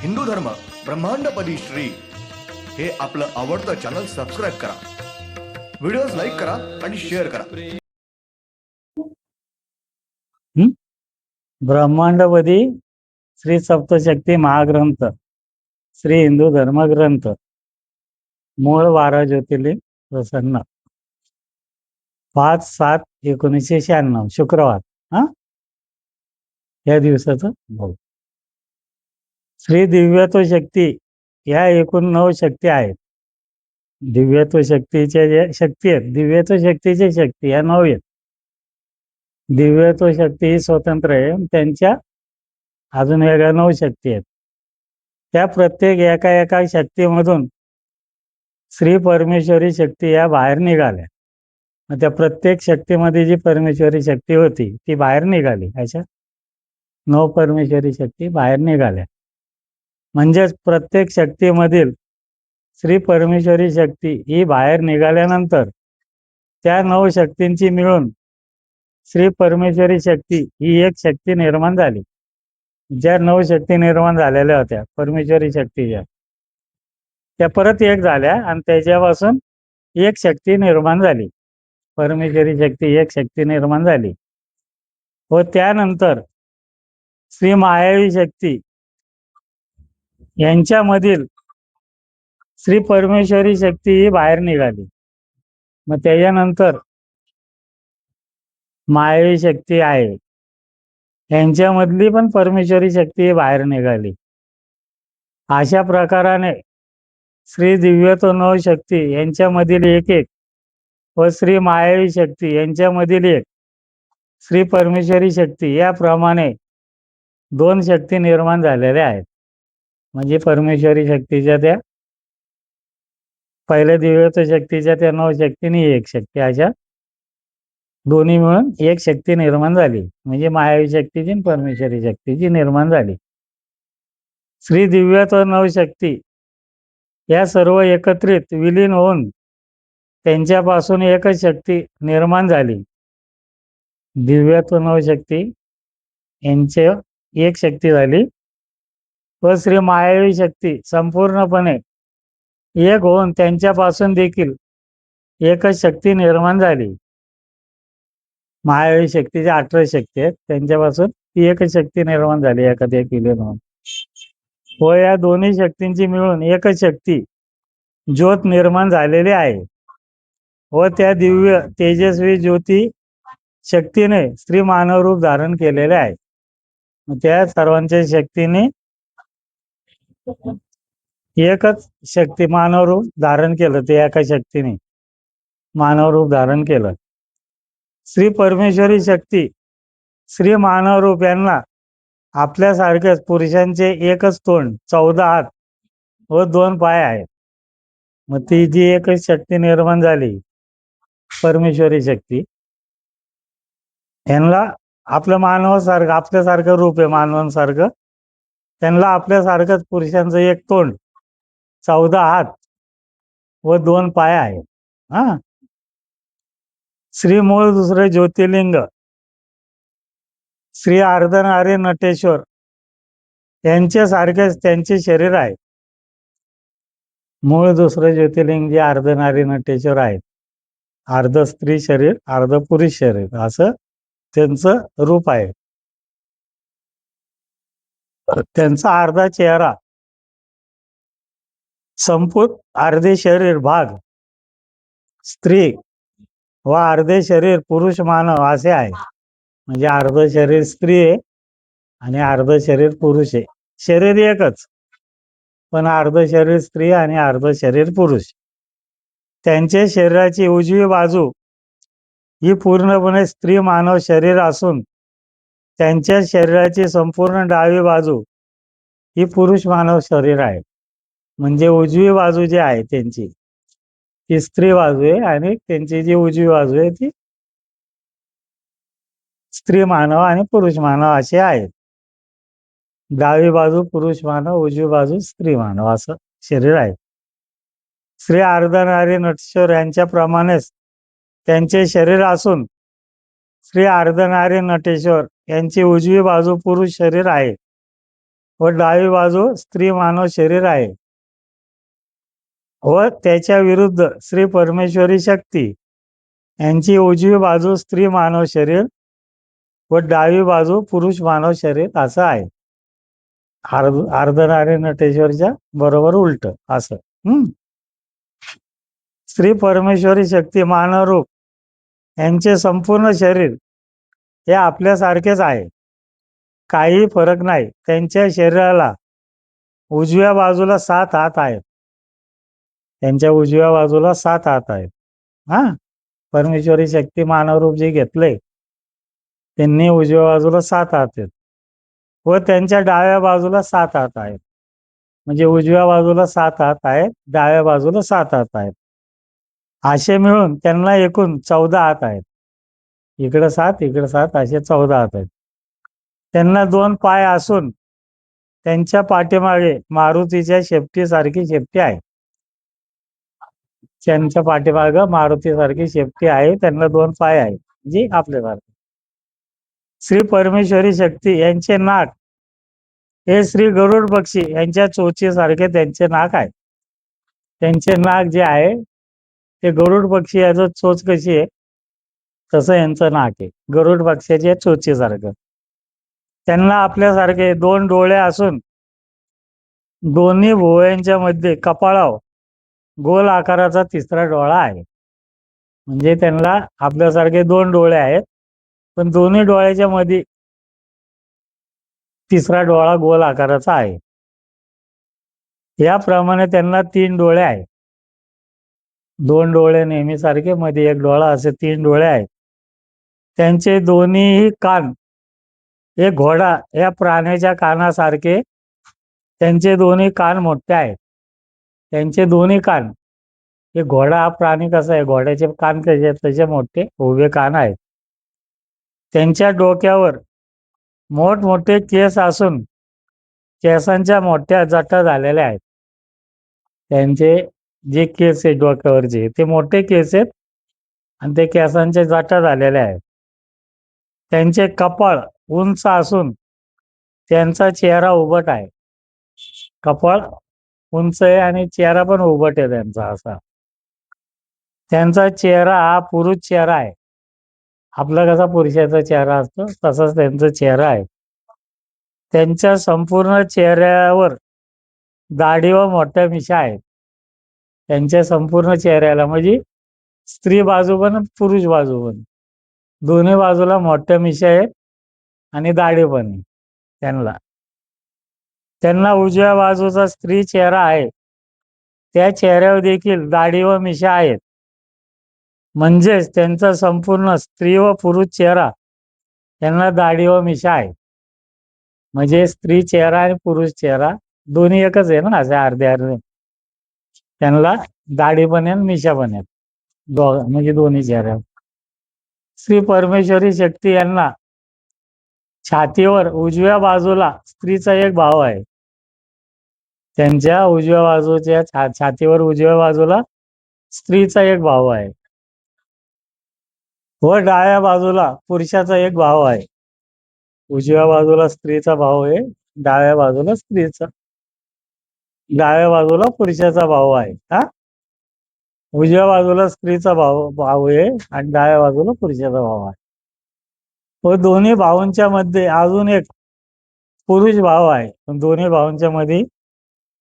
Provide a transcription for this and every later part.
हिंदू धर्म ब्रह्मांडपदी श्री हे आपलं आवडतं चॅनल सबस्क्राईब करा, व्हिडिओज लाईक करा आणि शेअर करा. ब्रह्मांडपदी श्री सप्तशक्ती महाग्रंथ, श्री हिंदू धर्मग्रंथ, मूळ 12 ज्योतिर्लिंग प्रसन्न, 5/7/1996 शुक्रवार. या दिवसाचं भाऊ श्री दिव्यत्व शक्ती या एकूण 9 शक्ती आहेत. दिव्यत्व शक्तीच्या ज्या शक्ती आहेत, दिव्यत्व शक्तीच्या शक्ती या 9 आहेत. दिव्यत्व शक्ती ही स्वतंत्र आहे, त्यांच्या अजून वेगळ्या 9 शक्ती आहेत. त्या प्रत्येक एका शक्तीमधून श्री परमेश्वरी शक्ती या बाहेर निघाल्या. मग त्या प्रत्येक शक्तीमध्ये जी परमेश्वरी शक्ती होती ती बाहेर निघाली. अशा 9 परमेश्वरी शक्ती बाहेर निघाल्या. म्हणजेच प्रत्येक शक्तीमधील श्री परमेश्वरी शक्ती ही बाहेर निघाल्यानंतर त्या 9 शक्तींची मिळून श्री परमेश्वरी शक्ती ही एक शक्ती निर्माण झाली. ज्या 9 शक्ती निर्माण झालेल्या होत्या परमेश्वरी शक्तीच्या, त्या परत एक झाल्या आणि त्याच्यापासून एक शक्ती निर्माण झाली. परमेश्वरी शक्ती एक शक्ती निर्माण झाली व त्यानंतर श्री मायावी शक्ती यांच्यामधील श्री परमेश्वरी शक्ती ही बाहेर निघाली. मग त्याच्यानंतर मायावी शक्ती आहे यांच्यामधली पण परमेश्वरी शक्ती बाहेर निघाली. अशा प्रकाराने श्री दिव्यत्व 9 शक्ती यांच्यामधील एक व श्री मायावी शक्ती यांच्यामधील एक श्री परमेश्वरी शक्ती याप्रमाणे 2 शक्ती निर्माण झालेल्या आहेत. म्हणजे परमेश्वरी शक्तीच्या त्या पहिल्या दिव्यत्व शक्तीच्या त्या 9 शक्तींनी एक शक्ती, अशा दोन्ही मिळून एक शक्ती निर्माण झाली. म्हणजे मायावी शक्तीची आणि परमेश्वरी शक्तीची निर्माण झाली. श्री दिव्यत्व 9 शक्ती या सर्व एकत्रित विलीन होऊन त्यांच्यापासून एकच शक्ती निर्माण झाली. दिव्यत्व 9 शक्ती यांची एक शक्ती झाली व श्री मायावी शक्ती संपूर्णपणे एक होऊन त्यांच्यापासून देखील एकच शक्ती निर्माण झाली. मायावी शक्तीच्या 18 शक्ती आहेत, त्यांच्यापासून ती एकच शक्ती निर्माण झाली एखाद्या विलीन होऊन. व या दोन्ही शक्तींची मिळून एकच शक्ती ज्योत निर्माण झालेली आहे व त्या दिव्य तेजस्वी ज्योती शक्तीने श्री मानव रूप धारण केलेले आहे. त्या सर्वांच्या शक्तीने एकच शक्ती मानव रूप धारण केलं. ते एका शक्तीने मानव रूप धारण केलं. श्री परमेश्वरी शक्ती श्री मानव रूप यांना आपल्यासारखेच पुरुषांचे एकच तोंड, 14 हात व 2 पाय आहेत. मग ती जी एकच शक्ती निर्माण झाली परमेश्वरी शक्ती, यांना आपलं मानवासारखं आपल्यासारखं रूप आहे. मानवांसारखं त्यांना आपल्यासारखंच पुरुषांचं एक तोंड, 14 हात व 2 पाय आहे. श्री मूळ दुसरे ज्योतिर्लिंग श्री अर्धनारी नटेश्वर यांच्यासारखेच त्यांचे शरीर आहे. मूळ दुसरे ज्योतिर्लिंग जे अर्धनारी नटेश्वर आहेत, अर्ध स्त्री शरीर अर्ध पुरुष शरीर असं त्यांचं रूप आहे. त्यांचा अर्धा चेहरा, संपूर्ण अर्धे शरीर भाग स्त्री व अर्धे शरीर पुरुष मानव असे आहे. म्हणजे अर्ध शरीर स्त्री आहे आणि अर्ध शरीर पुरुष आहे. शरीर एकच, पण अर्ध शरीर स्त्री आणि अर्ध शरीर पुरुष. त्यांच्या शरीराची उजवी बाजू ही पूर्णपणे स्त्री मानव शरीर असून त्यांच्या शरीराची संपूर्ण डावी बाजू ही पुरुष मानव शरीर आहे. म्हणजे उजवी बाजू जी आहे त्यांची ती स्त्री बाजू आहे आणि त्यांची जी उजवी बाजू आहे ती स्त्री मानव आणि पुरुष मानव असे आहेत. डावी बाजू पुरुष मानव, उजवी बाजू स्त्री मानव असं शरीर आहे. श्री अर्धनारी नटेश्वर यांच्याप्रमाणेच त्यांचे शरीर असून श्री अर्धनारी नटेश्वर यांची उजवी बाजू पुरुष शरीर आहे व डावी बाजू स्त्री मानव शरीर आहे व त्याच्या विरुद्ध श्री परमेश्वरी शक्ती यांची उजवी बाजू स्त्री मानव शरीर व डावी बाजू पुरुष मानव शरीर असं आहे. अर्धनारी नटेश्वरच्या बरोबर उलट असं. श्री परमेश्वरी शक्ती मानव रूप यांचे संपूर्ण शरीर हे आपल्यासारखेच आहे. काही फरक नाही. त्यांच्या शरीराला उजव्या बाजूला 7 हात आहेत. त्यांच्या उजव्या बाजूला 7 हात आहेत. परमेश्वरी शक्ती मानव रूप जे घेतलंय त्यांनी उजव्या बाजूला 7 हात आहेत व त्यांच्या डाव्या बाजूला 7 हात आहेत. म्हणजे उजव्या बाजूला 7 हात आहेत, डाव्या बाजूला 7 हात आहेत. असे मिळून त्यांना एकूण 14 हात आहेत. इकडं 7 इकडं 7 असे 14 हात आहेत. त्यांना 2 पाय असून त्यांच्या पाठीमागे मारुतीच्या शेपटीसारखी शेपटी आहे. त्यांच्या पाठीमागे मारुतीसारखी शेपटी आहे. त्यांना 2 पाय आहेत, जी आपल्यासारखे. श्री परमेश्वरी शक्ती यांचे नाक हे श्री गरुड पक्षी यांच्या चोचीसारखे त्यांचे नाक आहे. त्यांचे नाक जे आहे ते गरुड पक्षी याचं चोच कशी आहे तसं यांचं नाक आहे, गरुड पक्षाच्या चोचीसारखं. त्यांना आपल्यासारखे 2 डोळे असून दोन्ही भुवयांच्या मध्ये कपाळावर गोल आकाराचा 3रा डोळा आहे. म्हणजे त्यांना आपल्यासारखे 2 डोळे आहेत, पण दोन्ही डोळ्याच्या मध्ये 3रा डोळा गोल आकाराचा आहे. याप्रमाणे त्यांना 3 डोळे आहेत. 2 डोळे नेहमीसारखे, मध्ये 1 डोळा, असे 3 डोळे आहेत. त्यांचे दोन्ही कान हे घोडा या प्राण्याच्या कानासारखे त्यांचे दोन्ही कान मोठे आहेत. त्यांचे दोन्ही कान हे घोडा हा प्राणी कसा आहे, घोड्याचे कान कसे आहेत तसे मोठे उभे कान आहेत. त्यांच्या डोक्यावर मोठमोठे केस असून केसांच्या मोठ्या जटा झालेल्या आहेत. त्यांचे जे केस आहेत डोक्यावरचे ते मोठे केस आहेत आणि ते केसांच्या जटा झालेल्या आहेत. त्यांचे कपाळ उंच असून त्यांचा चेहरा उभट आहे. कपाळ उंच आहे आणि चेहरा पण उभट आहे त्यांचा असा. त्यांचा चेहरा हा पुरुष चेहरा आहे. आपला कसा पुरुषाचा चेहरा असतो तसाच त्यांचा चेहरा आहे. त्यांच्या संपूर्ण चेहऱ्यावर दाढी व मोठ्या मिशा आहेत. त्यांच्या संपूर्ण चेहऱ्याला म्हणजे स्त्री बाजू पण पुरुष बाजू पण दोन्ही बाजूला मोठ्या मिशा आहेत आणि दाढी पण आहे त्यांना. त्यांना उजव्या बाजूचा स्त्री चेहरा आहे, त्या चेहऱ्यावर देखील दाढी व मिशा आहेत. म्हणजेच त्यांचा संपूर्ण स्त्री व पुरुष चेहरा त्यांना दाढी व मिशा आहे. म्हणजे स्त्री चेहरा आणि पुरुष चेहरा दोन्ही एकच आहे ना, असे अर्धे अर्धे. त्यांना दाढी पण आहे मिशा पण आहेत, म्हणजे दोन्ही चेहऱ्यावर. श्री परमेश्वरी शक्ती यांना छातीवर उजव्या बाजूला स्त्रीचा एक भाव आहे. त्यांच्या उजव्या बाजूच्या छातीवर उजव्या बाजूला स्त्रीचा एक भाव आहे व डाव्या बाजूला पुरुषाचा एक भाव आहे. उजव्या बाजूला स्त्रीचा भाव आहे, डाव्या बाजूला डाव्या बाजूला पुरुषाचा भाव आहे. उजव्या बाजूला स्त्रीचा भाव आहे आणि डाव्या बाजूला पुरुषाचा भाव आहे. व दोन्ही भावांच्या मध्ये अजून एक पुरुष भाव आहे. दोन्ही भावांच्या मध्ये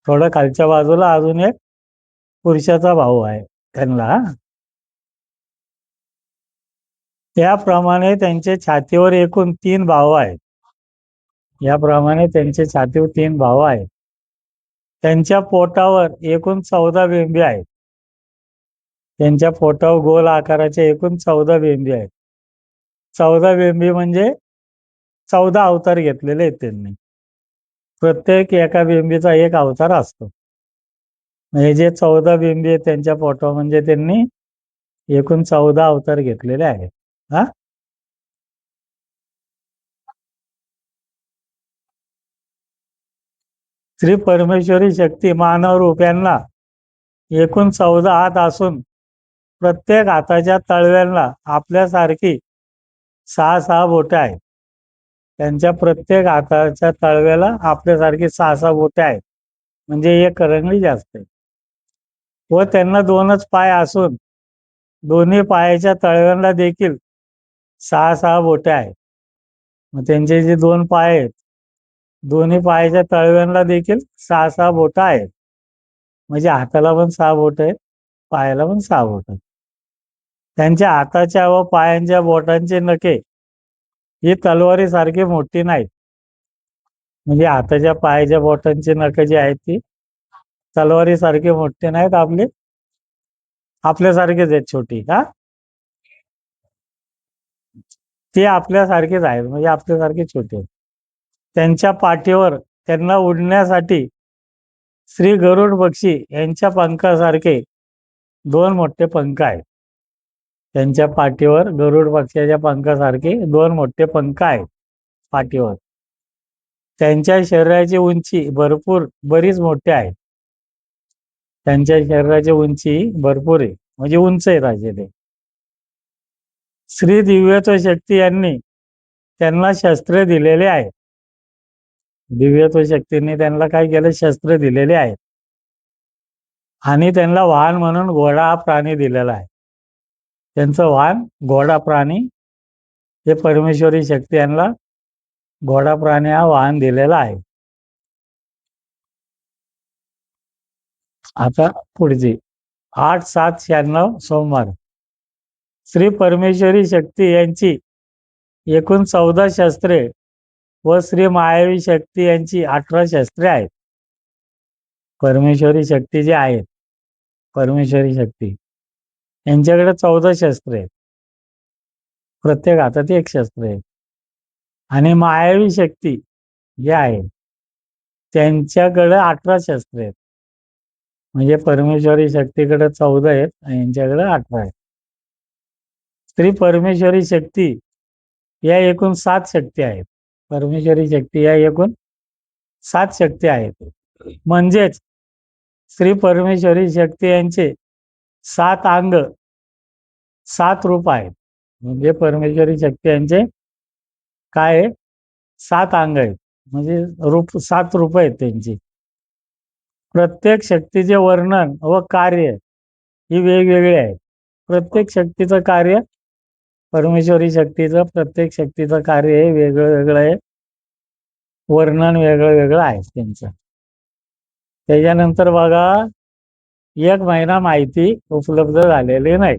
थोडं खालच्या बाजूला अजून एक पुरुषाचा भाव आहे त्यांना. त्याप्रमाणे त्यांच्या छातीवर एकूण 3 भाव आहेत. याप्रमाणे त्यांच्या छातीवर 3 भाव आहेत. त्यांच्या पोटावर एकूण 14 बिंबी आहेत. त्यांच्या पोटावर गोल आकाराचे एकूण 14 बिंबी आहेत. 14 बिंबी म्हणजे 14 अवतार घेतलेले आहेत त्यांनी. प्रत्येक एका बिंबीचा एक अवतार असतो. म्हणजे जे 14 बिंबी आहेत त्यांच्या पोटावर, म्हणजे त्यांनी एकूण 14 अवतार घेतलेले आहेत. श्री परमेश्वरी शक्ती मानव रूप यांना एकूण 14 हात असून प्रत्येक हाताच्या तळव्यांना आपल्यासारखी 6 बोटे आहेत. त्यांच्या प्रत्येक हाताच्या तळव्याला आपल्यासारखी 6-6 बोटे आहेत, म्हणजे एक करंगळी जास्त आहे. व त्यांना 2च पाय असून दोन्ही पायाच्या तळव्यांना देखील 6-6 बोटे आहेत. मग त्यांचे जे 2 पाय आहेत, दोन्ही पायाच्या तळव्यांना देखील 6-6 बोटं आहेत. म्हणजे हाताला पण 6 बोटं आहेत, पायाला पण 6 बोटं आहेत. त्यांच्या हाताच्या व पायांच्या बोटांचे नखे ही तलवारीसारखी मोठी नाहीत. म्हणजे हाताच्या पायाच्या बोटांची नखे जी आहेत ती तलवारीसारखी मोठी नाहीत, आपल्यासारखेच आहेत छोटी. ते आपल्यासारखेच आहेत, म्हणजे आपल्यासारखे छोटे आहेत. त्यांच्या पाठीवर त्यांना उडण्यासाठी श्री गरुड पक्षी यांच्या पंखासारखे 2 मोठे पंख आहेत. त्यांच्या पाठीवर गरुड पक्षाच्या पंखासारखे 2 मोठे पंख आहेत पाठीवर. त्यांच्या शरीराची उंची बरीच मोठी आहे. त्यांच्या शरीराची उंची भरपूर आहे, म्हणजे उंच आहेत असे ते. श्री दिव्यत्व शक्ती यांनी त्यांना शस्त्रे दिलेले आहेत. दिव्यत्व शक्तींनी त्यांना काय केलं? शस्त्र दिलेले आहेत. आणि त्यांना वाहन म्हणून घोडा हा प्राणी दिलेला आहे. त्यांचं वाहन घोडा प्राणी, हे परमेश्वरी शक्ती यांना घोडा प्राणी हा वाहन दिलेला आहे. आता पुढची 8/7/96 सोमवार. श्री परमेश्वरी शक्ती यांची एकूण 14 शस्त्रे व श्री मायावी शक्ती यांची 18 शस्त्रे आहेत. परमेश्वरी शक्ती जी आहेत, परमेश्वरी शक्ती यांच्याकडे 14 शस्त्रे आहेत. प्रत्येक हातात एक शस्त्र आहे. आणि मायावी शक्ती जे आहे त्यांच्याकडे 18 शस्त्रे आहेत. म्हणजे परमेश्वरी शक्तीकडे 14 आहेत आणि यांच्याकडे 18 आहेत. श्री परमेश्वरी शक्ती या एकूण 7 शक्ती आहेत. परमेश्वरी शक्ती या एकूण 7 शक्ती आहेत. म्हणजेच श्री परमेश्वरी शक्ती यांचे 7 अंग 7 रूप आहेत. म्हणजे परमेश्वरी शक्ती यांचे काय आहे? 7 अंग आहेत, म्हणजे 7 रूप आहेत त्यांची. प्रत्येक शक्तीचे वर्णन व कार्य ही वेगवेगळे आहे. प्रत्येक शक्तीचं कार्य, परमेश्वरी शक्तीचं प्रत्येक शक्तीचं कार्य हे वेगळं वेगळं आहे, वर्णन वेगळं वेगळं आहे त्यांचं. त्याच्यानंतर बघा, 1 महिना माहिती उपलब्ध झालेली नाही.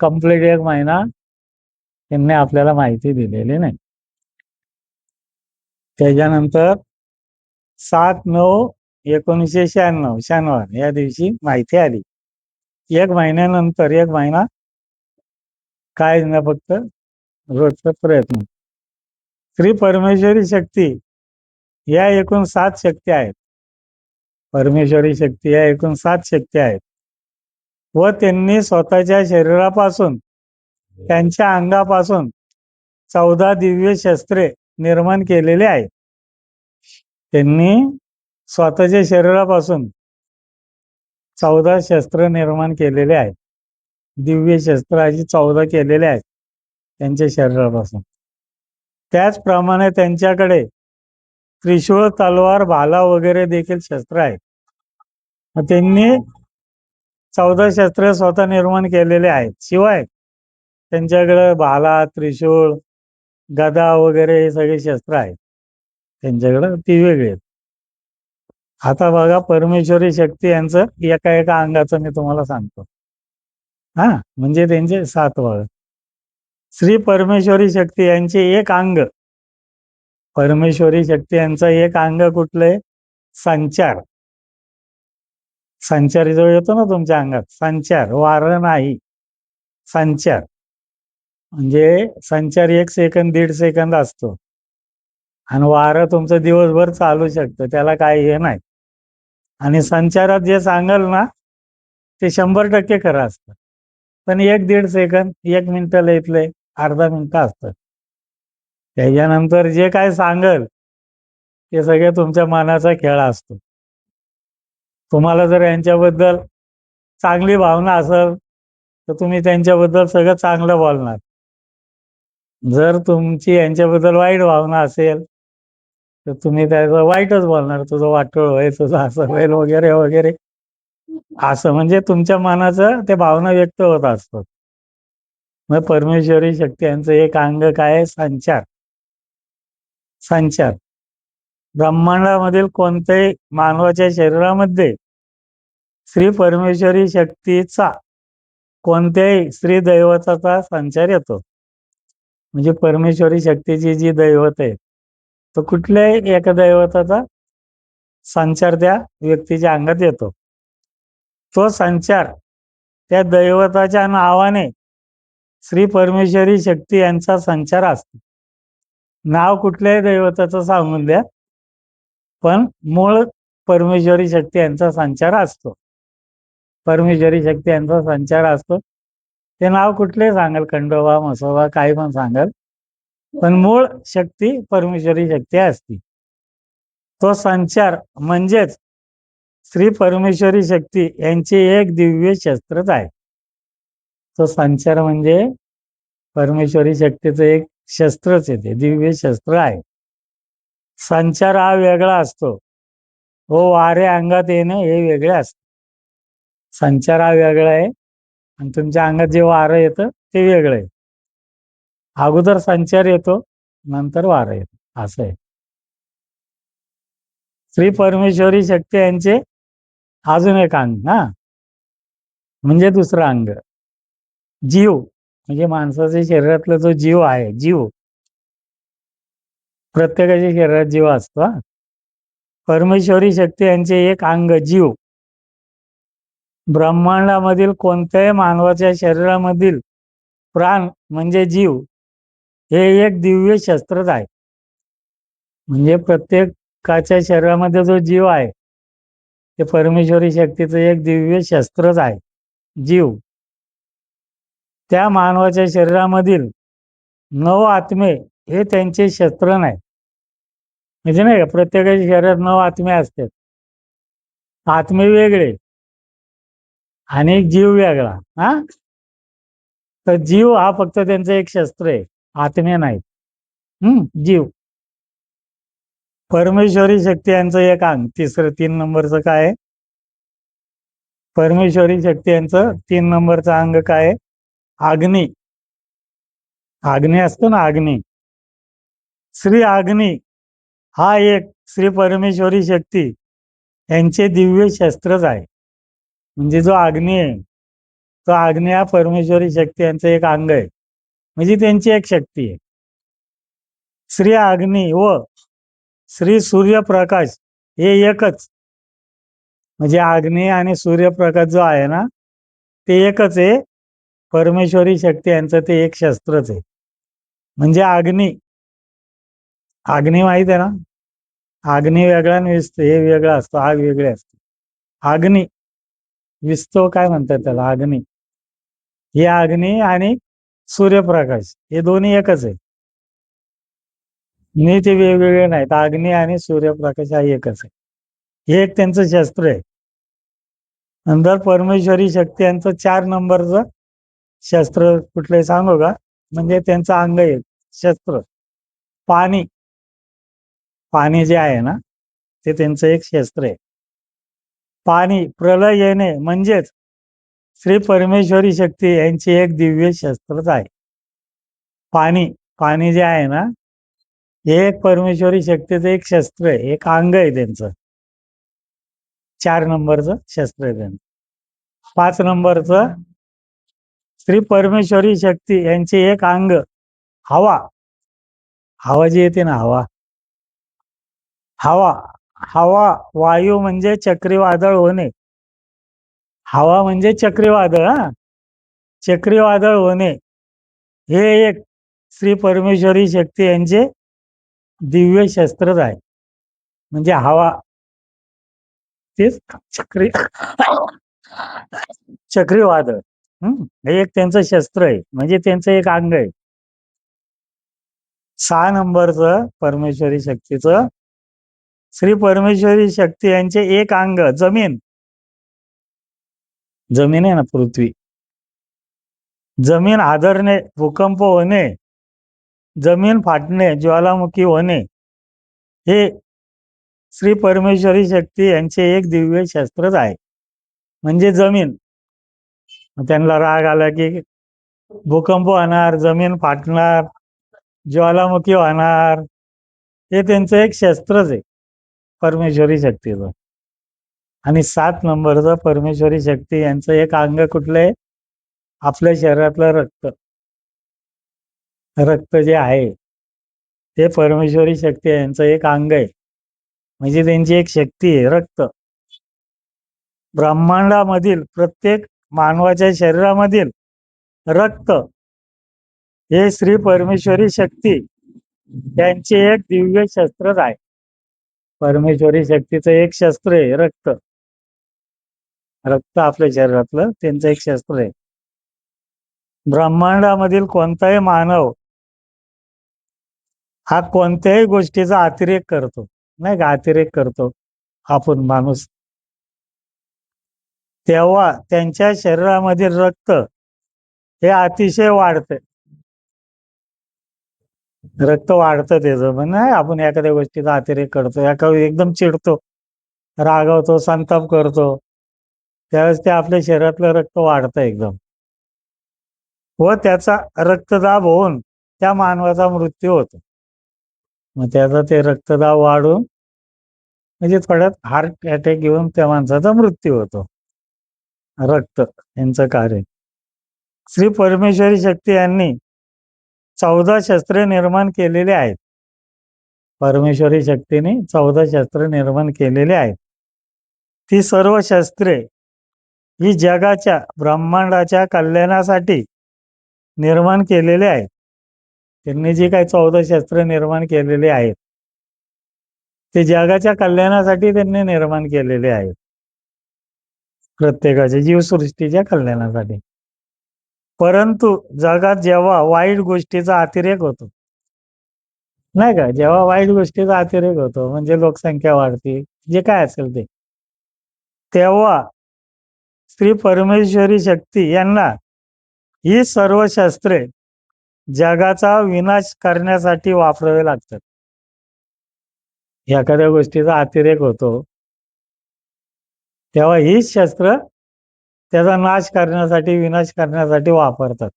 कंप्लीट 1 महिना त्यांनी आपल्याला माहिती दिलेली नाही. त्याच्यानंतर 7/9/1996 शनिवार या दिवशी माहिती आली. 1 महिन्यानंतर 1 महिना काय ना, फक्त रोजचा प्रयत्न. श्री परमेश्वरी शक्ती या एकूण 7 शक्ती आहेत. परमेश्वरी शक्ती या एकूण 7 शक्ती आहेत व त्यांनी स्वतःच्या शरीरापासून, त्यांच्या अंगापासून 14 दिव्य शस्त्रे निर्माण केलेले आहेत. त्यांनी स्वतःच्या शरीरापासून 14 शस्त्र निर्माण केलेले आहेत. दिव्य शस्त्र अशी 14 केलेले आहेत त्यांच्या शरीरापासून. त्याचप्रमाणे त्यांच्याकडे त्रिशूळ, तलवार, भाला वगैरे देखील शस्त्र आहेत. त्यांनी 14 शस्त्र स्वतः निर्माण केलेले आहेत. शिवाय त्यांच्याकडे भाला, त्रिशूळ, गदा वगैरे हे सगळे शस्त्र आहेत त्यांच्याकडे, ती वेगळी आहेत. आता बघा, परमेश्वरी शक्ती यांचं एका एका अंगाचं मी तुम्हाला सांगतो. म्हणजे त्यांचे 7 भाग. श्री परमेश्वरी शक्ती यांचे एक अंग, परमेश्वरी शक्ती यांचा एक अंग कुठलंय? संचार. संचार जो येतो ना तुमच्या अंगात, संचार, वारं नाही, संचार. म्हणजे संचार 1 सेकंद 1.5 सेकंद असतो आणि वारं तुमचं दिवसभर चालू शकतं, त्याला काही हे नाही. आणि संचारात जे सांगाल ना ते 100% खरं असतं. पण 1-1.5 सेकंद, 1 मिनिटं लईतलंय, अर्धा मिनिटं असतं. त्याच्यानंतर जे काय सांगल ते सगळे तुमच्या मनाचा खेळ असतो. तुम्हाला जर यांच्याबद्दल चांगली भावना असेल तर तुम्ही त्यांच्याबद्दल सगळं चांगलं बोलणार. जर तुमची यांच्याबद्दल वाईट भावना असेल तर तुम्ही त्याचं वाईटच बोलणार, तुझं वाटोळ होय, तुझं असं होईल वगैरे वगैरे, असं म्हणजे तुमच्या मनाचं ते भावना व्यक्त होत असतात. मग परमेश्वरी शक्ती यांचं एक अंग काय आहे? संचार. संचार. ब्रह्मांडामधील कोणत्याही मानवाच्या शरीरामध्ये श्री परमेश्वरी शक्तीचा कोणत्याही स्त्री दैवताचा संचार येतो. म्हणजे परमेश्वरी शक्तीची जी दैवत आहे, तो कुठल्याही एका दैवताचा संचार त्या व्यक्तीच्या अंगात येतो. तो संचार त्या दैवताच्या नावाने श्री परमेश्वरी शक्ती यांचा संचार असतो. नाव कुठल्याही दैवताचं सांगून द्या, पण मूळ परमेश्वरी शक्ती यांचा संचार असतो. परमेश्वरी शक्ती यांचा संचार असतो. ते नाव कुठलेही सांगाल, खंडोबा, म्हसोबा, काही पण सांगाल, पण मूळ शक्ती परमेश्वरी शक्ती असते. तो संचार म्हणजेच श्री परमेश्वरी शक्ती यांचे एक दिव्य शस्त्रच आहे. तो संचार म्हणजे परमेश्वरी शक्तीचं एक शस्त्रच आहे, ते दिव्य शस्त्र आहे. संचार हा वेगळा असतो, हो वारे अंगात येणे हे वेगळे असते. संचार हा वेगळा आहे आणि तुमच्या अंगात जे वारं येतं ते वेगळं आहे. अगोदर संचार येतो, नंतर वारं येतं, असं आहे. श्री परमेश्वरी शक्ती यांचे अजून एक अंग, म्हणजे दुसरं अंग जीव, म्हणजे माणसाच्या शरीरातला जो जीव आहे, जीव, प्रत्येकाच्या शरीरात जीव असतो. परमेश्वरी शक्ती यांचे एक अंग जीव ब्रह्मांडामधील कोणत्याही मानवाच्या शरीरामधील प्राण म्हणजे जीव हे एक दिव्य शस्त्रच आहे. म्हणजे प्रत्येकाच्या शरीरामध्ये जो जीव आहे ते परमेश्वरी शक्तीचं एक दिव्य शस्त्रच आहे, जीव. त्या मानवाच्या शरीरामधील 9 आत्मे हे त्यांचे शस्त्र नाही. म्हणजे नाही का, प्रत्येकाच्या शरीरात 9 आत्मे असतात. आत्मे वेगळे आणि जीव वेगळा. तर जीव हा फक्त त्यांचं एक शस्त्र आहे, आत्मे नाहीत. जीव. परमेश्वरी शक्ती यांचं एक अंग, तिसरं 3 नंबरचं काय आहे? परमेश्वरी शक्ती यांचं 3 नंबरचं अंग काय आहे? अग्नी. अग्नी असतो ना, अग्नी. श्री अग्नी हा एक श्री परमेश्वरी शक्ती यांचे दिव्य शस्त्रच आहे. म्हणजे जो अग्नी आहे, तो अग्नी हा परमेश्वरी शक्ती यांचं एक अंग आहे, म्हणजे त्यांची एक शक्ती आहे. श्री अग्नी व श्री सूर्यप्रकाश हे एकच. म्हणजे अग्नी आणि सूर्यप्रकाश जो आहे ना, ते एकच आहे. परमेश्वरी शक्ती यांचं ते एक शस्त्रच आहे. म्हणजे अग्नी, अग्नी माहित आहे ना, अग्नी वेगळा आणि विस्त हे वेगळं असतं, आग वेगळी असते. अग्नी, विस्तो काय म्हणतात त्याला, अग्नी. हे अग्नी आणि सूर्यप्रकाश हे दोन्ही एकच आहे. नाही, ते वेगवेगळे नाहीत. अग्नी आणि सूर्यप्रकाश हा एकच आहे. हे एक त्यांचं शस्त्र आहे. नंतर परमेश्वरी शक्ती यांचं 4 नंबरचं शस्त्र कुठले सांगू का? म्हणजे त्यांचं अंग आहे, शस्त्र, पाणी. पाणी जे आहे ना, ते त्यांचं एक शस्त्र आहे. पाणी, प्रलय येणे म्हणजेच श्री परमेश्वरी शक्ती यांची एक दिव्य शस्त्रच आहे. पाणी, पाणी जे आहे ना, हे एक परमेश्वरी शक्तीचं एक शस्त्र आहे, एक अंग आहे त्यांचं. 4 नंबरचं शस्त्र आहे त्यांचं. 5 नंबरचं श्री परमेश्वरी शक्ती यांचे एक अंग हवा. हवा जी येते ना, हवा. हवा, हवा, वायू म्हणजे चक्रीवादळ होणे. हवा म्हणजे चक्रीवादळ. चक्रीवादळ होणे हे एक श्री परमेश्वरी शक्ती यांचे दिव्य शस्त्रच आहे. म्हणजे हवा, तेच चक्रीवादळ. हे एक त्यांचं शस्त्र आहे, म्हणजे त्यांचं एक अंग आहे. 6 नंबरचं परमेश्वरी शक्तीचं श्री परमेश्वरी शक्ती यांचे एक अंग जमीन. जमीन आहे ना, पृथ्वी. जमीन हादरणे, भूकंप होणे जमीन फाटणे, ज्वालामुखी होणे हे श्री परमेश्वरी शक्ती यांचे एक दिव्य शस्त्रच आहे. म्हणजे जमीन, त्यांना राग आला की भूकंप होणार, जमीन फाटणार, ज्वालामुखी होणार, हे त्यांचं एक शस्त्रच आहे परमेश्वरी शक्तीचं. आणि 7 नंबरचं परमेश्वरी शक्ती यांचं एक अंग कुठलं आहे? आपल्या शरीरातलं रक्त. रक्त जे आहे ते परमेश्वरी शक्ती यांचं एक अंग आहे. म्हणजे त्यांची एक शक्ती आहे रक्त. ब्रह्मांडामधील प्रत्येक मानवाच्या शरीरामधील रक्त हे श्री परमेश्वरी शक्ती यांचे एक दिव्य शस्त्रच आहे. परमेश्वरी शक्तीचं एक शस्त्र आहे रक्त. रक्त आपल्या शरीरातलं त्यांचं एक शस्त्र आहे. ब्रह्मांडामधील कोणताही मानव हा कोणत्याही गोष्टीचा अतिरेक करतो, नाही का? अतिरेक करतो आपण माणूस, तेव्हा त्यांच्या शरीरामधील रक्त हे अतिशय वाढते. रक्त वाढतं त्याचं. म्हणजे आपण एखाद्या गोष्टीचा अतिरेक करतो, एकदम चिडतो, रागावतो, संताप करतो, त्यावेळेस ते आपल्या शरीरातलं रक्त वाढतं एकदम, व त्याचा रक्तदाब होऊन त्या मानवाचा मृत्यू होतो. मग त्याचा ते रक्तदाब वाढून म्हणजे थोड्यात हार्ट अटॅक येऊन त्या माणसाचा मृत्यू होतो. रक्त यांचं कार्य. श्री परमेश्वरी शक्ती यांनी 14 शस्त्रे निर्माण केलेली आहेत. परमेश्वरी शक्तीने 14 शस्त्रे निर्माण केलेली आहेत. ती सर्व शस्त्रे ही जगाच्या, ब्रह्मांडाच्या कल्याणासाठी निर्माण केलेले आहेत. त्यांनी जी काही 14 शस्त्रे निर्माण केलेली आहेत ते जगाच्या कल्याणासाठी त्यांनी निर्माण केलेले आहेत. प्रत्येकाच्या जीवसृष्टीच्या कल्याणासाठी. परंतु जगात जेव्हा वाईट गोष्टीचा अतिरेक होतो, नाही का? जेव्हा वाईट गोष्टीचा अतिरेक होतो म्हणजे लोकसंख्या वाढते, जे काय असेल ते, तेव्हा श्री परमेश्वरी शक्ती यांना ही सर्व शस्त्रे जगाचा विनाश करण्यासाठी वापरावे लागतात. एखाद्या गोष्टीचा अतिरेक होतो तेव्हा ही शस्त्र त्याचा नाश करण्यासाठी, विनाश करण्यासाठी वापरतात.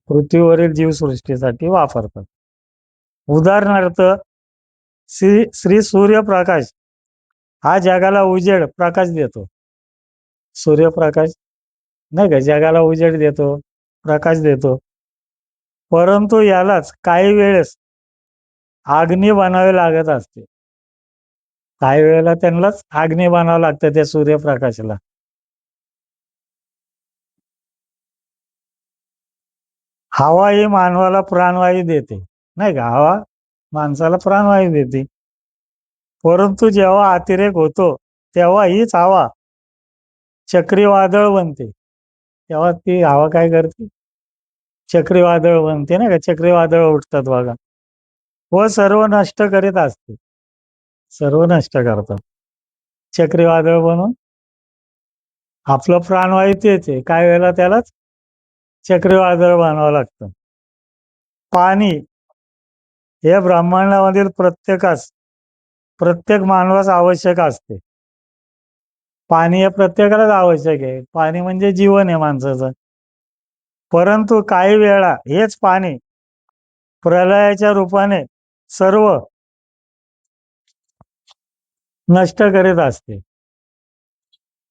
पृथ्वीवरील जीवसृष्टीसाठी वापरतात. उदाहरणार्थ श्री सूर्यप्रकाश हा जगाला उजेड, प्रकाश देतो. सूर्यप्रकाश, नाही का, जगाला उजेड देतो, प्रकाश देतो. परंतु यालाच काही वेळेस अग्नी बनावे लागत असते. काही वेळेला त्यांनाच अग्नी बनावं लागतं त्या सूर्यप्रकाशाला. हवा ही मानवाला प्राणवायू देते, नाही का? हवा माणसाला प्राणवायू देते. परंतु जेव्हा अतिरेक होतो तेव्हा हीच हवा चक्रीवादळ बनते. तेव्हा ती हवा काय करते? चक्रीवादळ बनते, नाही का? चक्रीवादळ उठतात बघा, व सर्व नष्ट करीत असते. सर्व नष्ट करतात चक्रीवादळ बनून. आपलं प्राणवायू तेच आहे, काही वेळेला त्यालाच चक्रीवादळ बनावं लागतं. पाणी हे ब्रह्मांडामधील प्रत्येक मानवास आवश्यक असते. पाणी हे प्रत्येकालाच आवश्यक आहे. पाणी म्हणजे जीवन आहे माणसाचं. परंतु काही वेळा हेच पाणी प्रलयाच्या रूपाने सर्व नष्ट करीत असते.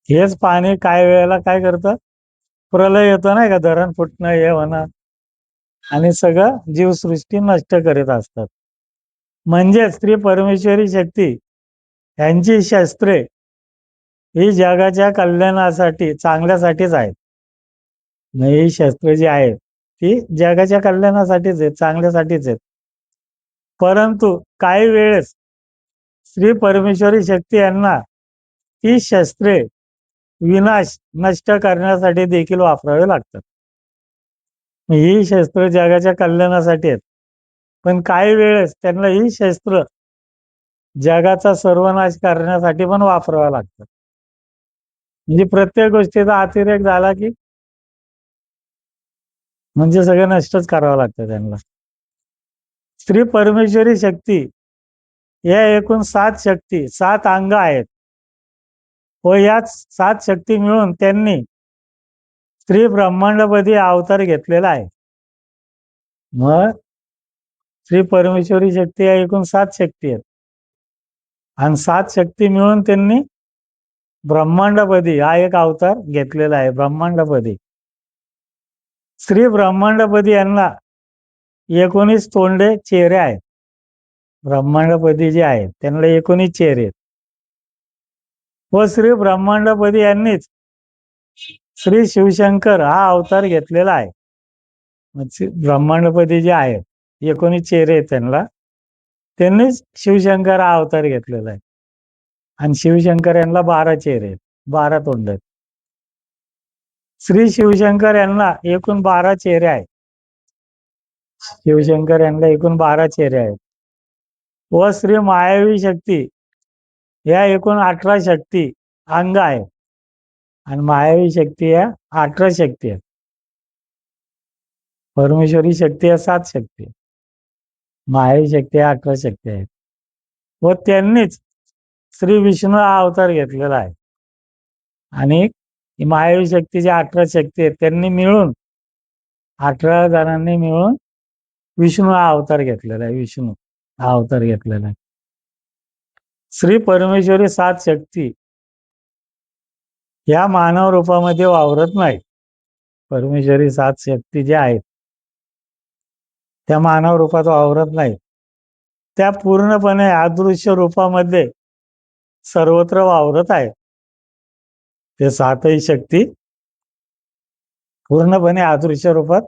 हेच पाणी काही वेळेला काय करतं? प्रलय येतो, नाही का? धरण फुटणं, हे होणं, आणि सगळं जीवसृष्टी नष्ट करीत असतात. म्हणजे स्त्री परमेश्वरी शक्ती यांची शस्त्रे ही जगाच्या कल्याणासाठी, चांगल्यासाठीच आहेत. ही शस्त्रे जी आहेत ती जगाच्या कल्याणासाठीच आहेत, चांगल्यासाठीच आहेत. परंतु काही वेळेस श्री परमेश्वरी शक्ती यांना ती शस्त्रे नष्ट करण्यासाठी देखील वापरावे लागतात. ही शस्त्र जगाच्या कल्याणासाठी आहेत, पण काही वेळेस त्यांना ही शस्त्र जगाचा सर्वनाश करण्यासाठी पण वापरावं लागतं. म्हणजे प्रत्येक गोष्टीचा अतिरेक झाला की म्हणजे सगळं नष्टच करावं लागतं त्यांना. स्त्री परमेश्वरी शक्ती या एकूण 7 शक्ती, 7 अंग आहेत व याच 7 शक्ती मिळून त्यांनी स्त्री ब्रह्मांडपदी अवतार घेतलेला आहे. मग श्री परमेश्वरी शक्ती या एकूण 7 शक्ती आहेत आणि 7 शक्ती मिळून त्यांनी ब्रह्मांडपदी हा एक अवतार घेतलेला आहे. ब्रह्मांडपदी श्री ब्रह्मांडपदी यांना 19 तोंडे चेहरे आहेत. ब्रह्मांडपदी जे आहेत त्यांना 19 चेहरे आहेत व श्री ब्रह्मांडपदी यांनीच श्री शिवशंकर हा अवतार घेतलेला आहे. ब्रह्मांडपदी जे आहेत 19 चेहरे आहेत त्यांनीच शिवशंकर हा अवतार घेतलेला आहे आणि शिवशंकर यांना 12 चेहरे आहेत, 12 तोंड आहेत. श्री शिवशंकर यांना एकूण 12 चेहरे आहेत. शिवशंकर यांना एकूण 12 चेहरे आहेत व श्री मायावी शक्ती या एकूण 18 शक्ती अंग आहेत आणि मायावी शक्ती या 18 शक्ती आहेत. परमेश्वरी शक्ती या 7 शक्ती आहेत. मायावी शक्ती या 18 शक्ती आहेत व त्यांनीच श्री विष्णू हा अवतार घेतलेला आहे आणि मायावी शक्तीच्या 18 शक्ती आहेत त्यांनी मिळून 18 जणांनी मिळून विष्णू हा अवतार घेतलेला आहे. विष्णू हा अवतार घेतलेला आहे. श्री परमेश्वरी 7 शक्ती या मानव रूपामध्ये वावरत नाही. परमेश्वरी 7 शक्ती ज्या आहेत त्या मानव रूपात वावरत नाही. त्या पूर्णपणे अदृश्य रूपामध्ये सर्वत्र वावरत आहेत. ते 7ही शक्ती पूर्णपणे अदृश्य रूपात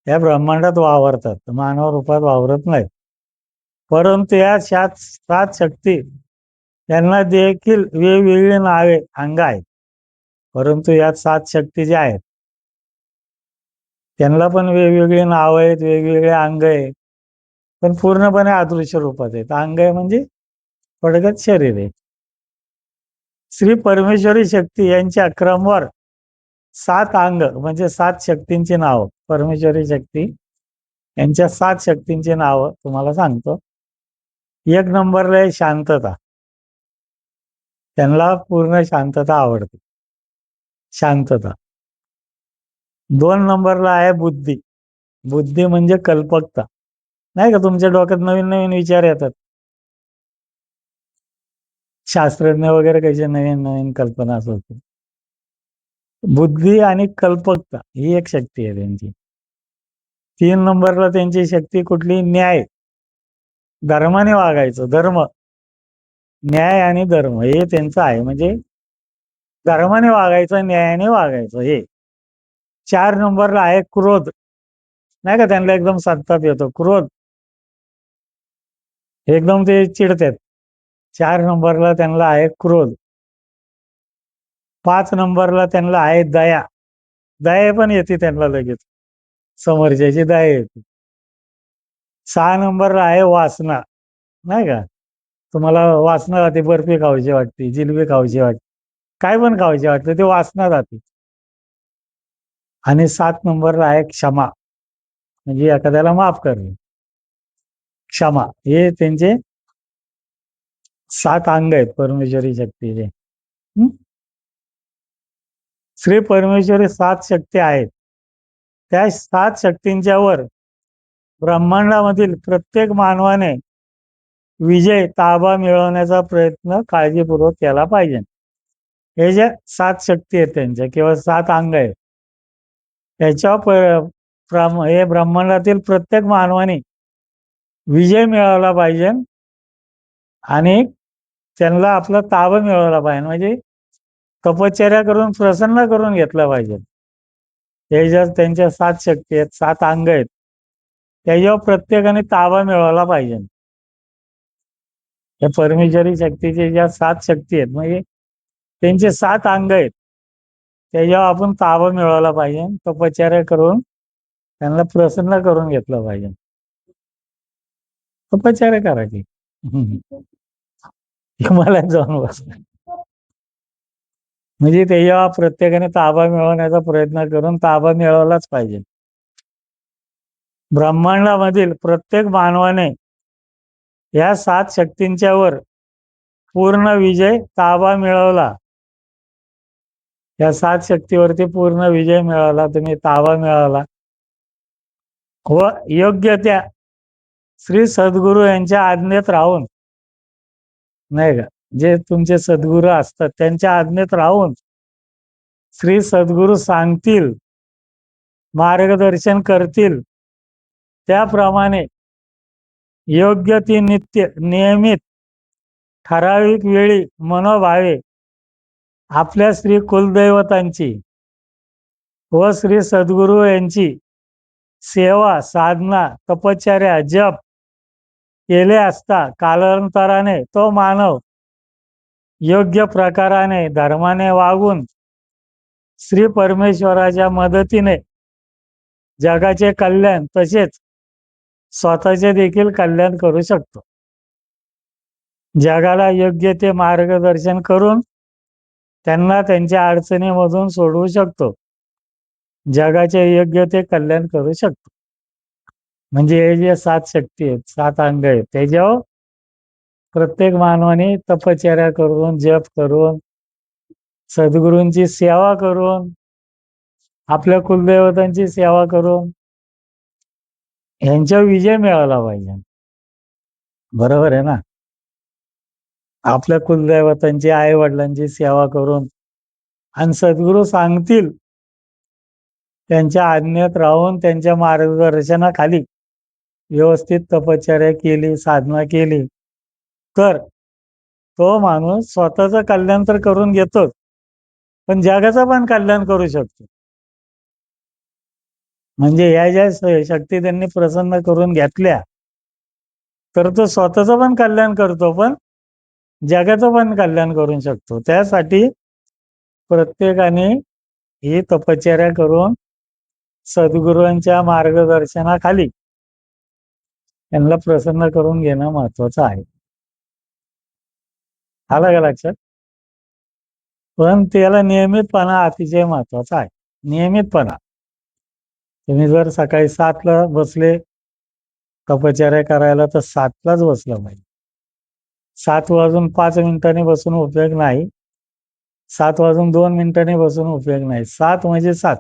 या ब्रह्मांडात वावरतात, मानव रूपात वावरत नाही. परंतु या 7 शक्ती यांना देखील वेगवेगळी नावे, अंग आहेत. परंतु या 7 शक्ती ज्या आहेत त्यांना पण वेगवेगळी नावं आहेत, वेगवेगळे अंग आहेत, पण पूर्णपणे अदृश्य रूपात आहेत. अंग आहे म्हणजे पडगत शरीर आहे. श्री परमेश्वरी शक्ती यांच्या क्रमवार 7 अंग म्हणजे 7 शक्तींची नाव. परमेश्वरी शक्ती यांच्या 7 शक्तींची नाव तुम्हाला सांगतो. 1 नंबरला आहे शांतता. त्यांना पूर्ण शांतता आवडते. शांतता. 2 नंबरला आहे बुद्धी. बुद्धी म्हणजे कल्पकता. नाही का, तुमच्या डोक्यात नवीन नवीन विचार येतात. शास्त्रज्ञ वगैरे कसे नवीन नवीन कल्पना सुचतात. बुद्धी आणि कल्पकता ही एक शक्ती आहे त्यांची. 3 नंबरला त्यांची शक्ती कुठली? न्याय. धर्माने वागायचं. धर्म, न्याय आणि धर्म हे त्यांचं आहे. म्हणजे धर्माने वागायचं, न्यायाने वागायचं हे. 4 नंबरला आहे क्रोध. नाही का, त्यांना एकदम संताप येतो. क्रोध, एकदम ते चिडतात. 4 नंबरला त्यांना आहे क्रोध. 5 नंबरला त्यांना आहे दया. दया पण येते त्यांना लगेच, समोरच्याची दया येते. 6 नंबरला आहे वासना. नाही का, तुम्हाला वासना जाते, बर्फी खावीशी वाटते, जिलबी खावीशी वाटते, काय पण खावीशी वाटते, ते वासना जाते. आणि 7 नंबरला आहे क्षमा, म्हणजे एखाद्याला माफ करणे. क्षमा हे त्यांचे 7 अंग आहेत परमेश्वरी शक्तीचे. श्री परमेश्वरी 7 शक्ती आहेत. त्या 7 शक्तींच्या वर ब्रह्मांडामधील प्रत्येक मानवाने विजय, ताबा मिळवण्याचा प्रयत्न काळजीपूर्वक केला पाहिजे. हे ज्या 7 शक्ती आहेत त्यांच्या किंवा 7 अंग आहेत त्याच्यावर हे ब्रह्मांडातील प्रत्येक मानवाने विजय मिळवला पाहिजे आणि त्यांना आपला ताबा मिळवला पाहिजे. म्हणजे तपश्चर्या करून प्रसन्न करून घेतलं पाहिजे. हे ज्या त्यांच्या 7 शक्ती आहेत, 7 अंग आहेत, त्याच्यावर प्रत्येकाने ताबा मिळवला पाहिजे. या परमेश्वरी शक्तीचे ज्या 7 शक्ती आहेत म्हणजे त्यांचे 7 अंग आहेत त्याच्यावर आपण ताबा मिळवला पाहिजे. तपश्चर्या करून त्यांना प्रसन्न करून घेतलं पाहिजे. तपश्चर्या करा की हिमालयात जाऊन बस, म्हणजे त्याच्यावर प्रत्येकाने ताबा मिळवण्याचा प्रयत्न करून ताबा मिळवलाच पाहिजे. ब्रह्मांडामधील प्रत्येक मानवाने या 7 शक्तींच्या वर पूर्ण विजय ताबा मिळवला. या 7 शक्तीवरती पूर्ण विजय मिळवला, तुम्ही ताबा मिळवला व योग्य त्या श्री सद्गुरू यांच्या आज्ञेत राहून, नाही का, जे तुमचे सद्गुरू असतात त्यांच्या आज्ञेत राहून श्री सद्गुरू सांगतील, मार्गदर्शन करतील त्याप्रमाणे योग्य ती नित्य नियमित ठराविक वेळी मनोभावे आपल्या श्री कुलदैवतांची व श्री सद्गुरू यांची सेवा, साधना, तपश्चर्या, जप केले असता कालांतराने तो मानव योग्य प्रकाराने धर्माने वागून श्री परमेश्वराच्या मदतीने जगाचे कल्याण तसेच स्वतःचे देखील कल्याण करू शकतो. जगाला योग्य ते मार्गदर्शन करून त्यांना त्यांच्या अडचणीमधून सोडवू शकतो. जगाचे योग्य ते कल्याण करू शकतो. म्हणजे हे जे 7 शक्ती आहेत, 7 अंग आहेत, त्याच्यावर प्रत्येक मानवाने तपश्चर्या करून, जप करून, सद्गुरूंची सेवा करून, आपल्या कुलदेवतांची सेवा करून यांच्यावर विजय मिळवला पाहिजे. बरोबर आहे ना? आपल्या कुलदैवतांची, आई वडिलांची सेवा करून आणि सद्गुरू सांगतील त्यांच्या आज्ञेत राहून त्यांच्या मार्गदर्शनाखाली व्यवस्थित तपश्चर्या केली, साधना केली, तर तो माणूस स्वतःचं कल्याण तर करून घेतोच, पण जगाचं पण कल्याण करू शकतो. म्हणजे या ज्या शक्ती त्यांनी प्रसन्न करून घेतल्या, तर तो स्वतःचं पण कल्याण करतो, पण जगाचं पण कल्याण करू शकतो. त्यासाठी प्रत्येकाने ही तपश्चर्या करून सद्गुरूंच्या मार्गदर्शनाखाली त्यांना प्रसन्न करून घेणं महत्वाचं आहे. आलं का लक्षात? पण त्याला नियमितपणा अतिशय महत्वाचा आहे. नियमितपणा. तुम्ही जर सकाळी 7ला बसले तपश्चर्या करायला, तर 7लाच बसलं पाहिजे. 7 वाजून 5 मिनिटांनी बसून उपयोग नाही. 7 वाजून 2 मिनिटांनी बसून उपयोग नाही. 7 म्हणजे 7.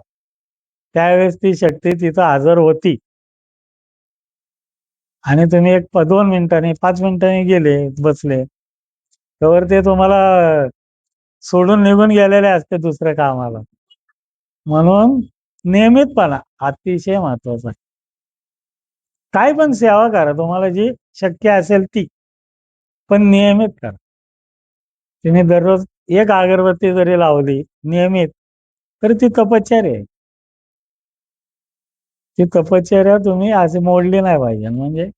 त्यावेळेस ती शक्ती तिथं हजर होती. आणि तुम्ही 2 मिनिटांनी, 5 मिनिटांनी गेले, बसले, तर ते तुम्हाला सोडून निघून गेलेले असते दुसऱ्या कामाला. म्हणून नियमितपणा अतिशय महत्वाचा आहे. काय पण सेवा करा, तुम्हाला जी शक्य असेल ती, पण नियमित करा. तुम्ही दररोज 1 अगरबत्ती जरी लावली नियमित, तर ती तपश्चर्या आहे. ती तपश्चर्या तुम्ही अशी मोडली नाही पाहिजे. म्हणजे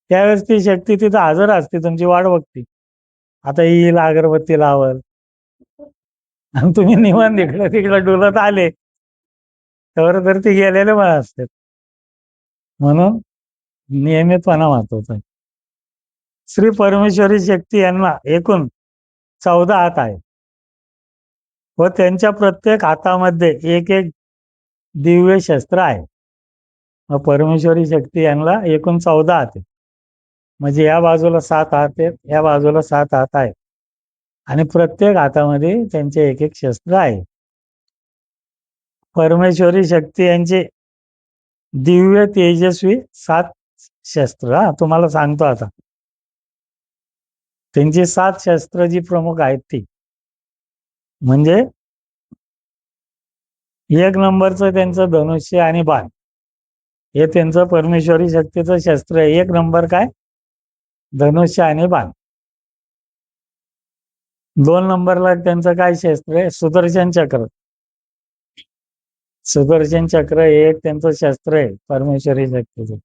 त्यावेळेस ती शक्ती तिथं हजर असते, तुमची वाट बघते. आता येईल, अगरबत्ती लावल, आणि तुम्ही निवांत इकडं तिकडं डुलत आले, तर ती गेलेले पण असते. म्हणून नियमितपणा महत्वाचा आहे. श्री परमेश्वरी शक्ती यांना एकूण 14 हात आहेत व त्यांच्या प्रत्येक हातामध्ये एक एक दिव्य शस्त्र आहे. मग परमेश्वरी शक्ती यांना एकूण 14 हात आहेत. म्हणजे या बाजूला 7 हात आहेत, या बाजूला 7 हात आहेत, आणि प्रत्येक हातामध्ये त्यांचे एक एक शस्त्र आहे. परमेश्वरी शक्ती यांचे दिव्य तेजस्वी 7 शस्त्र, तुम्हाला सांगतो आता. त्यांची 7 शस्त्र जी प्रमुख आहेत ती म्हणजे 1 नंबरचं त्यांचं धनुष्य आणि बाण, हे त्यांचं परमेश्वरी शक्तीचं शस्त्र आहे. 1 नंबर काय? धनुष्य आणि बाण. 2 नंबरला त्यांचं काय शस्त्र आहे? सुदर्शन चक्र. सुदर्शन चक्र हे एक त्यांचं शस्त्र आहे परमेश्वरी शक्तीचं.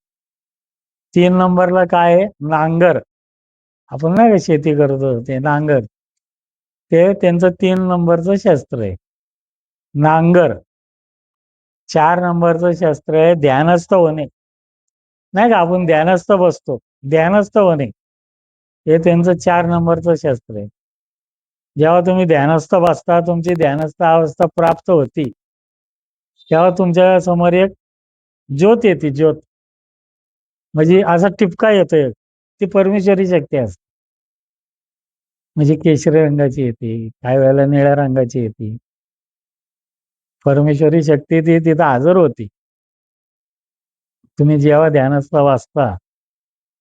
3 नंबरला काय आहे? नांगर. आपण नाही का शेती करतो ते नांगर, ते त्यांचं 3 नंबरचं शस्त्र आहे, नांगर. 4 नंबरचं शस्त्र आहे ध्यानस्थ होणे. नाही का, आपण ध्यानस्थ बसतो, ध्यानस्थ होणे, हे त्यांचं 4 नंबरचं शस्त्र आहे. जेव्हा तुम्ही ध्यानस्थ बसता, तुमची ध्यानस्थ अवस्था प्राप्त होती, तेव्हा तुमच्या समोर एक ज्योत येते, ज्योत. म्हणजे असा टिपका येतो एक, ती परमेश्वरी शक्ती असते. म्हणजे केशरी रंगाची येते, काही वेळेला निळ्या रंगाची येते. परमेश्वरी शक्ती ती तिथं हजर होती. तुम्ही जेव्हा ध्यानस्थ वाचता,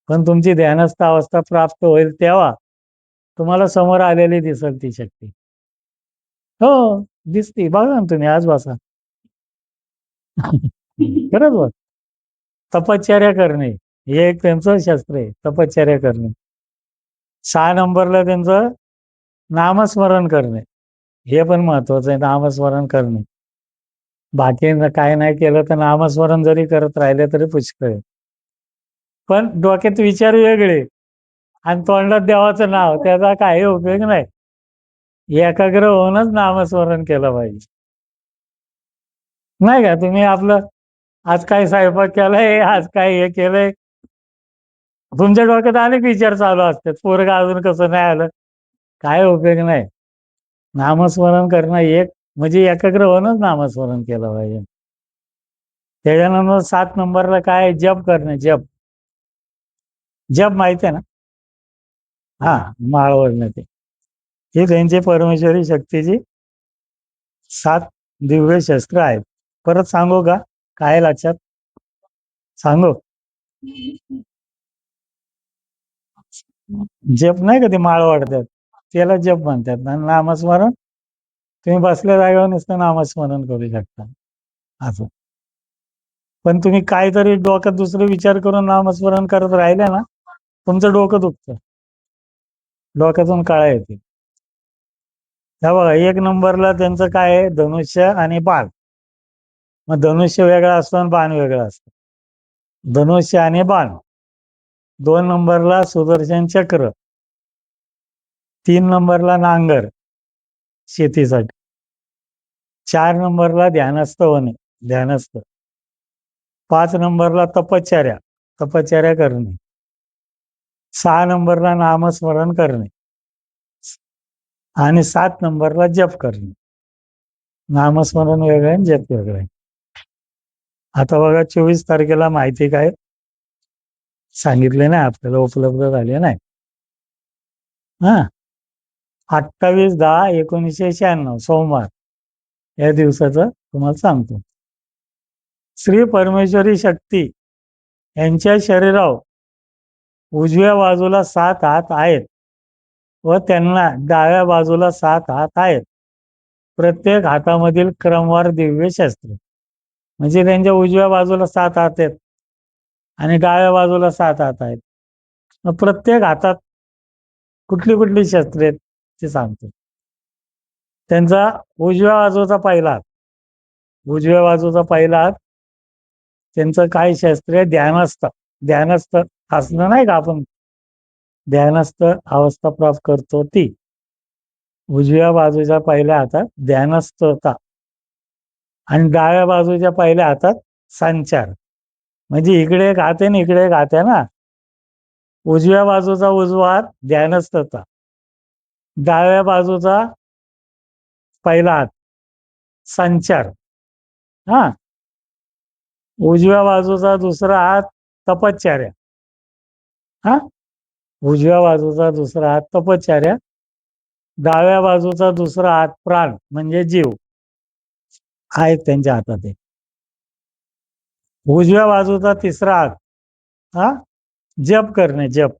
पण तुमची ध्यानस्थ अवस्था प्राप्त होईल तेव्हा तुम्हाला समोर आलेली दिसेल ती शक्ती. हो, दिसते. बघा ना तुम्ही आज बसा. खरंच बघ. तपश्चर्या करणे हे एक त्यांचं शस्त्र आहे, तपश्चर्या करणे. 6 नंबरला त्यांचं नामस्मरण करणे. हे पण महत्वाचं आहे, नामस्मरण करणे. बाकी काय नाही केलं तर नामस्मरण जरी करत राहिले तरी पुष्कळ आहे. पण डोक्यात विचार वेगळे आणि तोंडात देवाचं नाव, त्याचा काही उपयोग नाही. एकाग्र होऊनच नामस्मरण केलं पाहिजे. नाही का तुम्ही आपलं आज काय स्वयंपाक केलाय, आज काय हे केलंय, तुमच्या डोक्यात अनेक विचार चालू असतात. पोरगं अजून कसं नाही आलं, काय उपयोग नाही. नामस्मरण करणं एक म्हणजे एकाग्र होऊनच नामस्मरण केलं पाहिजे. त्याच्यानंतर 7 नंबरला काय आहे? जप करणे. जप. जप माहिती आहे ना? हा, माळ ओढणे ते. ही त्यांची परमेश्वरी शक्तीची 7 दिव्य शस्त्र आहेत. परत सांगू का? काय लक्षात? सांगू? जप नाही का ते माळ वाढतात, त्याला जप म्हणतात. आणि नामस्मरण तुम्ही बसल्या जागेवर नुसतं नामस्मरण करू शकता असं. पण तुम्ही काहीतरी डोक्यात दुसरे विचार करून नामस्मरण करत राहिले ना, तुमचं डोकं दुखतं, डोक्यातून काळा येते. त्या बघा 1 नंबरला त्यांचं काय आहे? धनुष्य आणि बाण. मग धनुष्य वेगळा असतो आणि बाण वेगळा असतो. धनुष्य आणि बाण. 2 नंबरला सुदर्शन चक्र. 3 नंबरला नांगर शेतीसाठी. 4 नंबरला ध्यानस्थ होणे, ध्यानस्थ. 5 नंबरला तपश्चर्या, तपश्चर्या करणे. 6 नंबरला नामस्मरण करणे आणि 7 नंबरला जप करणे. नामस्मरण वेगळं आहे आणि जप वेगळं आहे. आता बघा 24 तारखेला माहिती काय सांगितले नाही आपल्याला, उपलब्ध झाले नाही. हा, 28/10/1996 सोमवार या दिवसाचं तुम्हाला सांगतो. श्री परमेश्वरी शक्ती यांच्या शरीरावर उजव्या बाजूला 7 हात आहेत व त्यांना डाव्या बाजूला 7 हात आहेत. प्रत्येक हातामधील क्रमवार दिव्य शस्त्र. म्हणजे त्यांच्या उजव्या बाजूला 7 हात आहेत आणि डाव्या बाजूला 7 हात आहेत. मग प्रत्येक हातात कुठली कुठली शस्त्रे आहेत ते सांगतो. त्यांचा उजव्या बाजूचा पहिला हात, उजव्या बाजूचा पहिला हात त्यांचं काय शस्त्र आहे? ध्यानस्थ. ध्यानस्थ असणं नाही का, आपण ध्यानस्थ अवस्था प्राप्त करतो ती. उजव्या बाजूच्या पहिल्या हातात ध्यानस्थता आणि डाव्या बाजूच्या पहिल्या हातात संचार. म्हणजे इकडे एक हात आहे आणि इकडे एक हात आहे ना. उजव्या बाजूचा उजवा हात ध्यानस्थता, डाव्या बाजूचा पहिला हात संचार. हा, उजव्या बाजूचा दुसरा हात तपश्चर्या. हा, उजव्या बाजूचा दुसरा हात तपश्चर्या, डाव्या बाजूचा दुसरा हात प्राण म्हणजे जीव आहेत त्यांच्या हातात आहे. उजव्या बाजूचा तिसरा हात हा जप करणे, जप.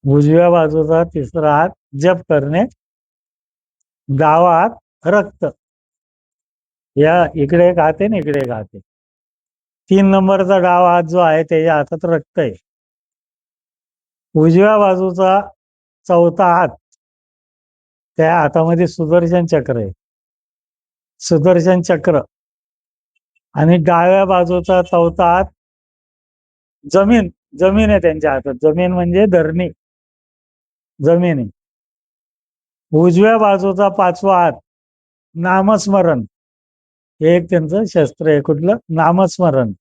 उजव्या बाजूचा तिसरा हात जप करणे, डावा हात रक्त. या इकडे एक हात आहे ना, इकडे एक हात आहे. 3 नंबरचा डावा हात जो आहे त्याच्या हातात रक्त आहे. उजव्या बाजूचा चौथा हात, त्या हातामध्ये सुदर्शन चक्र आहे, सुदर्शन चक्र. आणि डाव्या बाजूचा चौथा हात जमीन, जमीन आहे त्यांच्या हातात. जमीन म्हणजे धरणी, जमीन आहे. उजव्या बाजूचा 5वा हात नामस्मरण. हे एक त्यांचं शस्त्र आहे. कुठलं? नामस्मरण.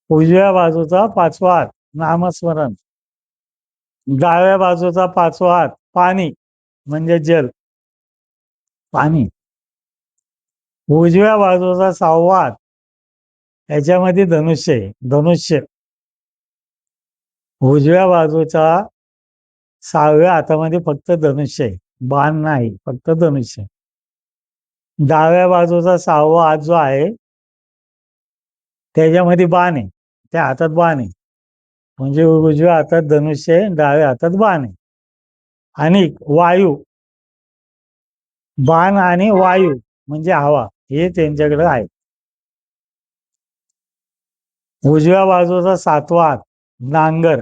उजव्या बाजूचा 5वा हात नामस्मरण, डाव्या बाजूचा 5वा हात पाणी म्हणजे जल, पाणी. उजव्या बाजूचा 6वा हात याच्यामध्ये धनुष्य आहे. धनुष्य उजव्या बाजूचा 6व्या हातामध्ये फक्त धनुष्य आहे, बाण नाही, फक्त धनुष्य. डाव्या बाजूचा 6वा हात जो आहे त्याच्यामध्ये बाण आहे, त्या हातात बाण आहे. म्हणजे उजव्या हातात धनुष्य आहे, डाव्या हातात बाण आहे. आणि वायू, बाण आणि वायू म्हणजे हवा, हे त्यांच्याकडे आहे. उजव्या बाजूचा 7वा हात नांगर,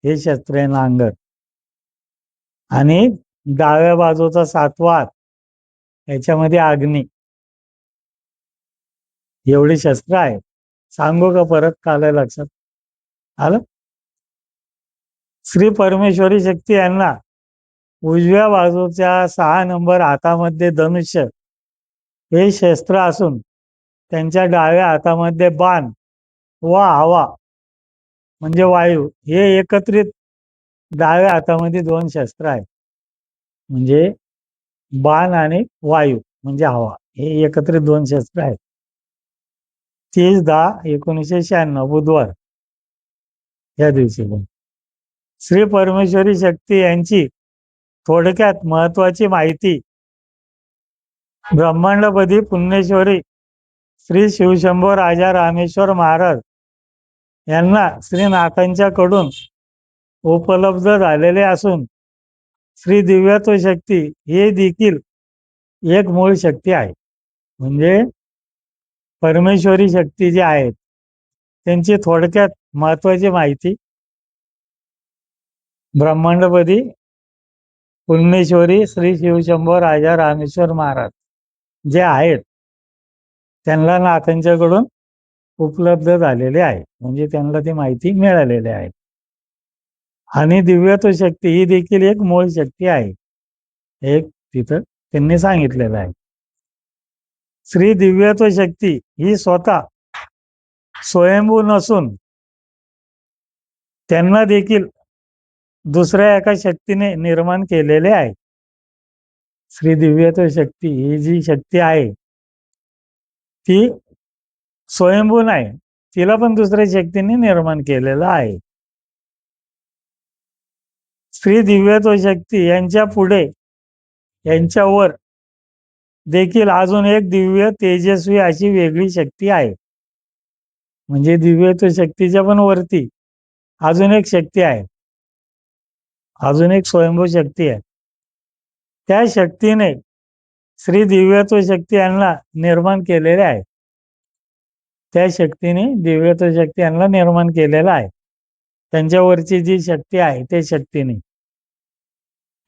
हे शस्त्र आहे, नांगर. आणि डाव्या बाजूचा 7वा हात याच्यामध्ये अग्नी. एवढी शस्त्र आहेत. सांगू का परत, कालं लक्षात आलं? श्री परमेश्वरी शक्ती यांना उजव्या बाजूच्या 6 नंबर हातामध्ये धनुष्य हे शस्त्र असून त्यांच्या डाव्या हातामध्ये बाण व हवा म्हणजे वायू, हे एकत्रित डाव्या हातामध्ये 2 शस्त्र आहेत. म्हणजे बाण आणि वायू म्हणजे हवा, हे एकत्रित 2 शस्त्र आहेत. 30/10/1996 बुधवार या दिवशी. श्री परमेश्वरी शक्ती यांची थोडक्यात महत्वाची माहिती. ब्रह्मांडपदी पुण्यश्वरी श्री शिवशंभो राजा रामेश्वर महाराज यांना श्रीनाथांच्याकडून उपलब्ध झालेले असून श्री दिव्यत्व शक्ती हे देखील एक मूळ शक्ती आहे. म्हणजे परमेश्वरी शक्ती जी आहेत त्यांची थोडक्यात महत्वाची माहिती. ब्रह्मांडपदी पुण्यश्वरी श्री शिवशंभो राजा रामेश्वर महाराज जे आहेत त्यांना नाथांच्याकडून उपलब्ध झालेले आहे, म्हणजे त्यांना ती माहिती मिळालेली आहे. आणि दिव्यत्व शक्ती ही देखील एक मूळ शक्ती आहे, एक तिथं त्यांनी सांगितलेलं आहे. श्री दिव्यत्व शक्ती ही स्वतः स्वयंभू नसून त्यांना देखील दुसऱ्या एका शक्तीने निर्माण केलेले आहे. श्री दिव्यत्व शक्ती ही जी शक्ती आहे ती स्वयंभू नाही, तिला पण दुसऱ्या शक्तीने निर्माण केलेलं आहे. श्री दिव्यत्व शक्ती यांच्या पुढे, यांच्यावर देखील अजून एक दिव्य तेजस्वी अशी वेगळी शक्ती आहे. म्हणजे दिव्यत्व शक्तीच्या पण वरती अजून एक शक्ती आहे, अजून एक स्वयंभू शक्ती आहे. त्या शक्तीने श्री दिव्यत्व शक्ती यांना निर्माण केलेले आहे. त्या शक्तीने दिव्यत्व शक्ती यांना निर्माण केलेला आहे. त्यांच्यावरची जी शक्ती आहे त्या शक्तीने.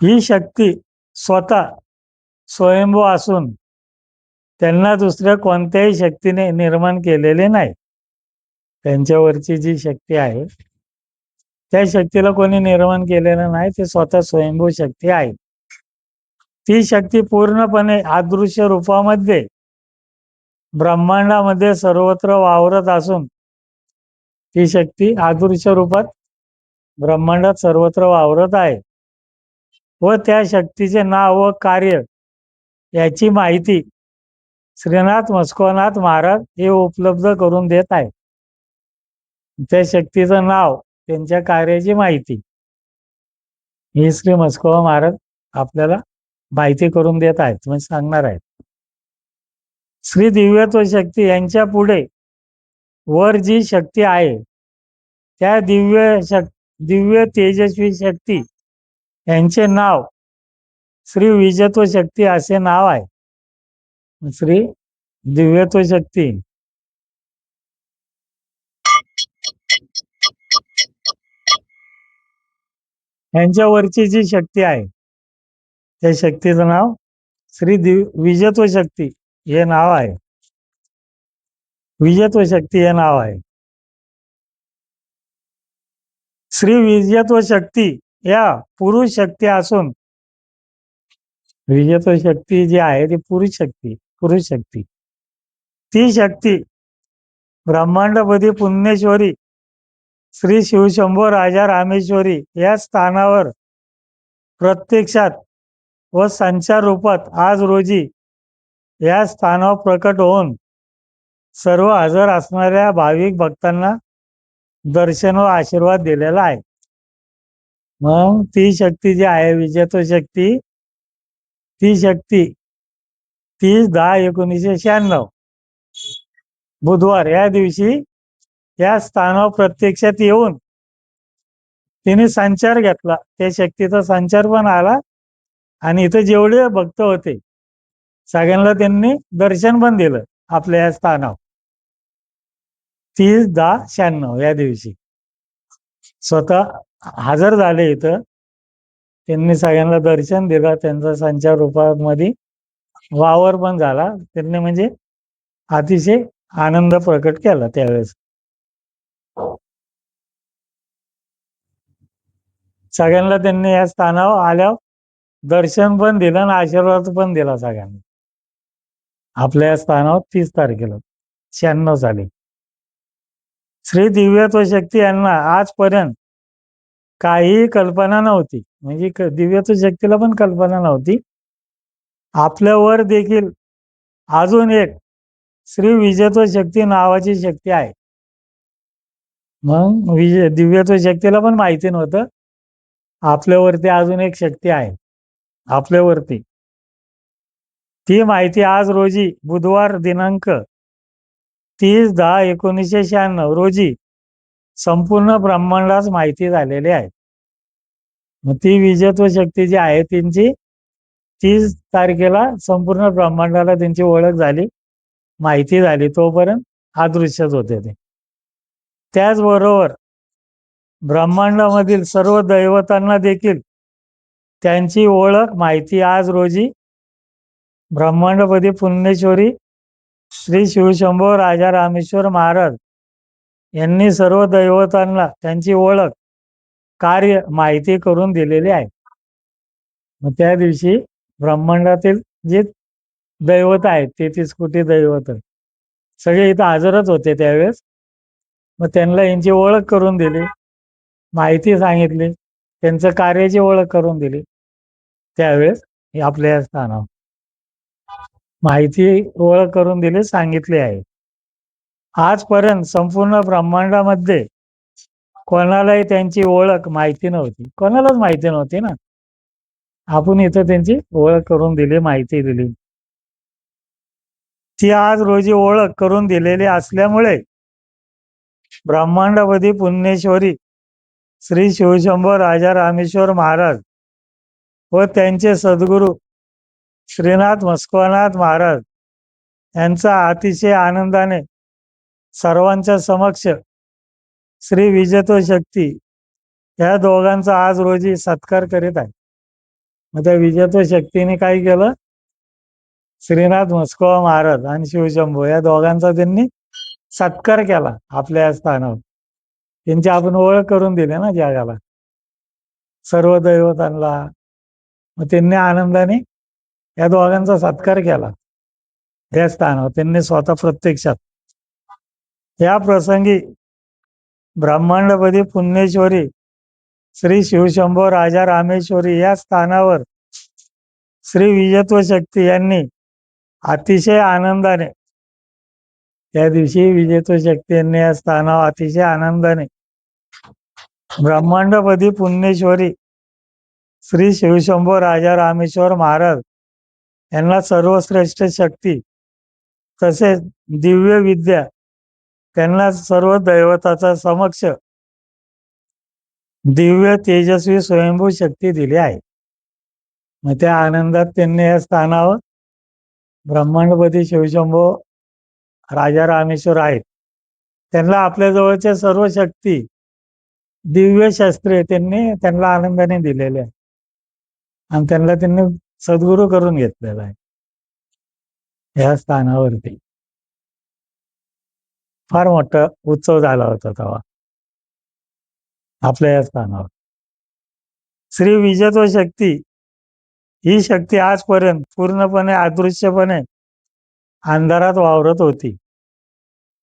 ही शक्ती स्वतः स्वयंभू असून त्यांना दुसऱ्या कोणत्याही शक्तीने निर्माण केलेले नाही. त्यांच्यावरची जी शक्ती आहे त्या शक्तीला कोणी निर्माण केलेलं नाही, ते स्वतः स्वयंभू शक्ती आहे. ती शक्ती पूर्णपणे अदृश्य रूपामध्ये ब्रह्मांडामध्ये सर्वत्र वावरत असून ती शक्ती अदृश्य रूपात ब्रह्मांडात सर्वत्र वावरत आहे. व त्या शक्तीचे नाव व कार्य याची माहिती श्रीनाथ मस्कोनाथ महाराज हे उपलब्ध करून देत आहे. त्या शक्तीचं नाव, त्यांच्या कार्याची माहिती ही श्री मस्कोबा महाराज आपल्याला माहिती करून देत आहेत, म्हणजे सांगणार आहेत. श्री दिव्यत्व शक्ती यांच्या पुढे वर जी शक्ती आहे त्या दिव्य तेजस्वी शक्ती यांचे नाव श्री विजत्व शक्ती असे नाव आहे. श्री दिव्यत्व शक्ती यांच्यावरची जी शक्ती आहे त्या शक्तीचं नाव श्री विजत्व शक्ती हे नाव आहे. विजत्व शक्ती हे नाव आहे. श्री विजत्व शक्ती या पुरुष शक्ती असून विजत्व शक्ती जी आहे ती पुरुष शक्ती. ती शक्ती ब्रह्मांडपदी पुण्यश्वरी श्री शिवशंभो राजा रामेश्वरी या स्थानावर प्रत्यक्षात व संचार रूपात आज रोजी या स्थानावर प्रकट होऊन सर्व हजर असणाऱ्या भाविक भक्तांना दर्शन व आशीर्वाद दिलेला आहे. मग ती शक्ती जी आहे विजेतो शक्ती, ती शक्ती 30/10/1996 बुधवार या दिवशी या स्थानावर प्रत्यक्षात येऊन तिने संचार घेतला. त्या शक्तीचा संचार पण आला आणि इथं जेवढे भक्त होते सगळ्यांना त्यांनी दर्शन पण दिलं आपल्या या स्थानावर. 30/10/96 या दिवशी स्वतः हजर झाले इथं. त्यांनी सगळ्यांना दर्शन दिलं. त्यांचा संचार रूपामध्ये वावर पण झाला. त्यांनी म्हणजे अतिशय आनंद प्रकट केला त्यावेळेस. सगळ्यांना त्यांनी या स्थानावर आल्यावर दर्शन पण दिलं आणि आशीर्वाद पण दिला सगळ्यांना. आपल्या या स्थानावर 30 तारखेला 96 साली श्री दिव्यत्व शक्ती यांना आजपर्यंत काही कल्पना नव्हती. म्हणजे दिव्यत्व शक्तीला पण कल्पना नव्हती. आपल्यावर देखील अजून एक श्री विजयत्व शक्ती नावाची शक्ती आहे. मग दिव्यत्व शक्तीला पण माहिती नव्हतं आपल्यावरती अजून एक शक्ती आहे आपल्यावरती. ती माहिती आज रोजी बुधवार दिनांक 30/10/1996 रोजी संपूर्ण ब्रह्मांडास माहिती झालेली आहे. मग ती विजयत्व शक्ती जी आहे त्यांची 30 तारखेला संपूर्ण ब्रह्मांडाला त्यांची ओळख झाली, माहिती झाली. तोपर्यंत अदृश्यच होते ते. त्याचबरोबर ब्रह्मांडामधील सर्व दैवतांना देखील त्यांची ओळख माहिती आज रोजी ब्रह्मांडपती पुण्यश्वरी श्री शिवशंभो राजा रामेश्वर महाराज यांनी सर्व दैवतांना त्यांची ओळख कार्य माहिती करून दिलेली आहे. मग त्या दिवशी ब्रह्मांडातील जे दैवत आहेत 33 कोटी दैवत सगळे इथं हजरच होते त्यावेळेस. मग त्यांना यांची ओळख करून दिली, माहिती सांगितली, त्यांचं कार्याची ओळख करून दिली. त्यावेळेस आपल्या या स्थानावर माहिती ओळख करून दिली, सांगितली आहे. आजपर्यंत संपूर्ण ब्रह्मांडामध्ये कोणालाही त्यांची ओळख माहिती नव्हती. कोणालाच माहिती नव्हती ना. आपण इथं त्यांची ओळख करून दिली, माहिती दिली. ती आज रोजी ओळख करून दिलेली असल्यामुळे ब्रह्मांडपती पुण्यश्वरी श्री शिवशंभो राजा रामेश्वर महाराज व त्यांचे सद्गुरू श्रीनाथ मस्कोनाथ महाराज यांचा अतिशय आनंदाने सर्वांच्या समक्ष श्री विजयत्व शक्ती या दोघांचा आज रोजी सत्कार करीत आहे. मग त्या विजयत्व शक्तीने काय केलं, श्रीनाथ मस्कोबा महाराज आणि शिवशंभो या दोघांचा त्यांनी सत्कार केला आपल्या या स्थानावर. त्यांची आपण ओळख करून दिली ना जगाला, सर्व दैवतांना. मग त्यांनी आनंदाने या दोघांचा सत्कार केला या स्थानावर. त्यांनी स्वतः प्रत्यक्षात या प्रसंगी ब्रह्मांडपती पुण्यश्वरी श्री शिवशंभो राजा रामेश्वरी या स्थानावर श्री विजयत्व शक्ती यांनी अतिशय आनंदाने त्या दिवशी विजयत्व शक्ती यांनी या स्थानावर अतिशय आनंदाने ब्रह्मांडपती पुण्यश्वरी श्री शिवशंभो राजा रामेश्वर महाराज यांना सर्वश्रेष्ठ शक्ती तसेच दिव्य विद्या त्यांना सर्व दैवताचा समक्ष दिव्य तेजस्वी स्वयंभू शक्ती दिली आहे. मग त्या आनंदात त्यांनी या स्थानावर ब्रह्मांडपती शिवशंभो राजा रामेश्वर आहेत त्यांना आपल्या जवळच्या सर्व शक्ती दिव्य शस्त्रे त्यांना आनंदाने दिलेले आहे आणि त्यांनी सद्गुरू करून घेतलेला आहे. या स्थानावरती फार मोठा उत्सव झाला होता तेव्हा आपल्या या स्थानावर. श्री विजयत्व शक्ती ही शक्ती आजपर्यंत पूर्णपणे अदृश्यपणे अंधारात वावरत होती.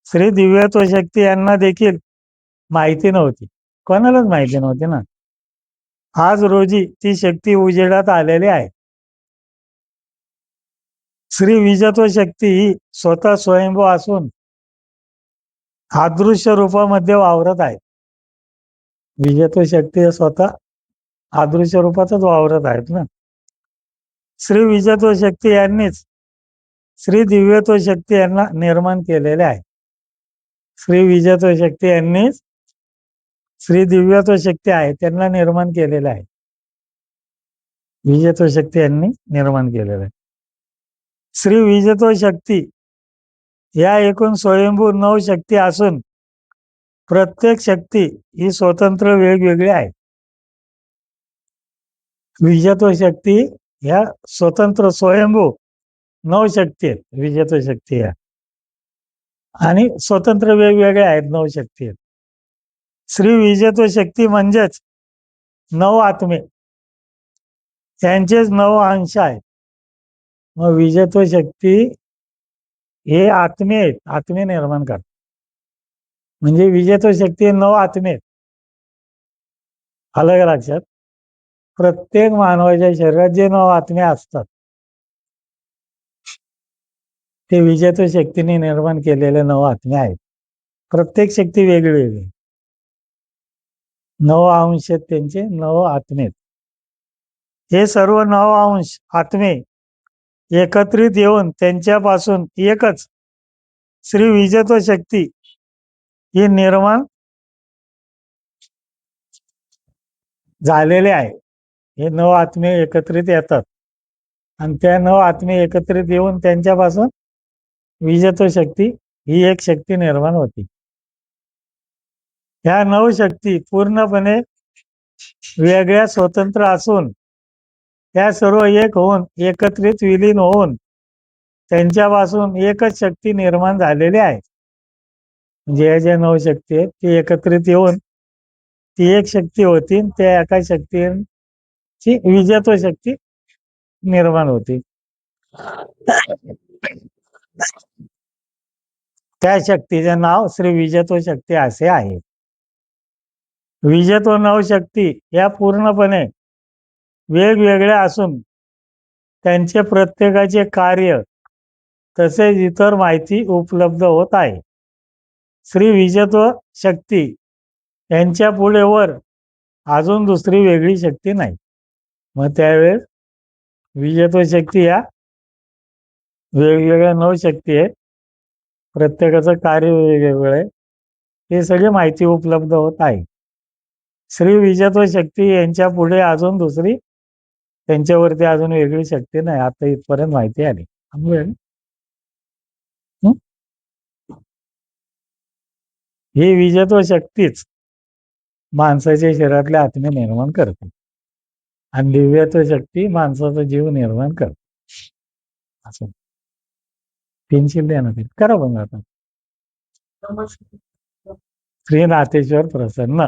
श्री दिव्यत्व शक्ती यांना देखील माहिती नव्हती, कोणालाच माहिती नव्हती ना. आज रोजी ती शक्ती उजेडात आलेली आहे. श्री विजयत्व शक्ती ही स्वतः स्वयंभू असून अदृश्य रूपामध्ये वावरत आहेत. विजेतो शक्ती हे स्वतः अदृश्य रूपातच वावरत आहेत ना. श्री विजेतो शक्ती यांनीच श्री दिव्यत्व शक्ती यांना निर्माण केलेले आहे. श्री विजेतो शक्ती यांनीच श्री दिव्यत्व शक्ती आहे त्यांना निर्माण केलेलं आहे. विजेतो शक्ती यांनी निर्माण केलेलं आहे. श्री विजेतो शक्ती या एकूण स्वयंभू 9 शक्ती असून प्रत्येक शक्ती ही स्वतंत्र वेगवेगळी आहे. विजेतो शक्ती ह्या स्वतंत्र स्वयंभू 9 शक्ती आहेत. विजेतो शक्ती ह्या आणि स्वतंत्र वेगवेगळ्या आहेत 9 शक्ती आहेत. श्री विजेतो शक्ती म्हणजेच 9 आत्मे त्यांचेच 9 अंश आहेत. मग विजेतो शक्ती हे आत्मे आहेत. आत्मे निर्माण करतात. म्हणजे विजेतो शक्ती हे 9 आत्मे आहेत. आलं का लक्षात? प्रत्येक मानवाच्या शरीरात जे 9 आत्मे असतात ते विजेतो शक्तीने निर्माण केलेले 9 आत्मे आहेत. प्रत्येक शक्ती वेगळी 9 अंश आहेत त्यांचे, 9 आत्मे आहेत. हे सर्व 9 अंश आत्मे एकत्रित येऊन त्यांच्यापासून एकच श्री विजेतो शक्ती ही निर्माण झालेले आहे. हे 9 आत्मे एकत्रित येतात आणि त्या 9 आत्मे एकत्रित येऊन त्यांच्यापासून विजेतो शक्ती ही एक शक्ती निर्माण होती. ह्या 9 शक्ती पूर्णपणे वेगळ्या स्वतंत्र असून त्या सर्व एक होऊन एकत्रित विलीन होऊन त्यांच्यापासून एकच शक्ती निर्माण झालेली आहे. ज्या 9 शक्ती आहेत ती एकत्रित येऊन ती एक शक्ती होती. त्या एका शक्तीची विजेतो शक्ती निर्माण होती. त्या शक्तीचे नाव श्री विजेतो शक्ती असे आहे. विजेतो 9 शक्ती या पूर्णपणे वेगवेगळ्या असून त्यांचे प्रत्येकाचे कार्य तसेच इतर माहिती उपलब्ध होत आहे. श्री विजेतो शक्ती यांच्या पुढे वर अजून दुसरी वेगळी शक्ती नाही. मग त्यावेळेस विजेतो शक्ती या वेगवेगळ्या 9 शक्ती आहेत. प्रत्येकाचं कार्य वेगवेगळं आहे. हे सगळी माहिती उपलब्ध होत आहे. श्री विजेतो शक्ती यांच्या पुढे अजून दुसरी त्यांच्यावरती अजून वेगळी शक्ती नाही. आता इथपर्यंत माहिती आली. ही विजेतो शक्तीच माणसाच्या शरीरातले आत्मे निर्माण करते आणि दिव्यत्व शक्ती माणसाचा जीव निर्माण करते. असं पेन्सिल द्या ना, करा बघ आता. श्री नाथेश्वर प्रसन्न.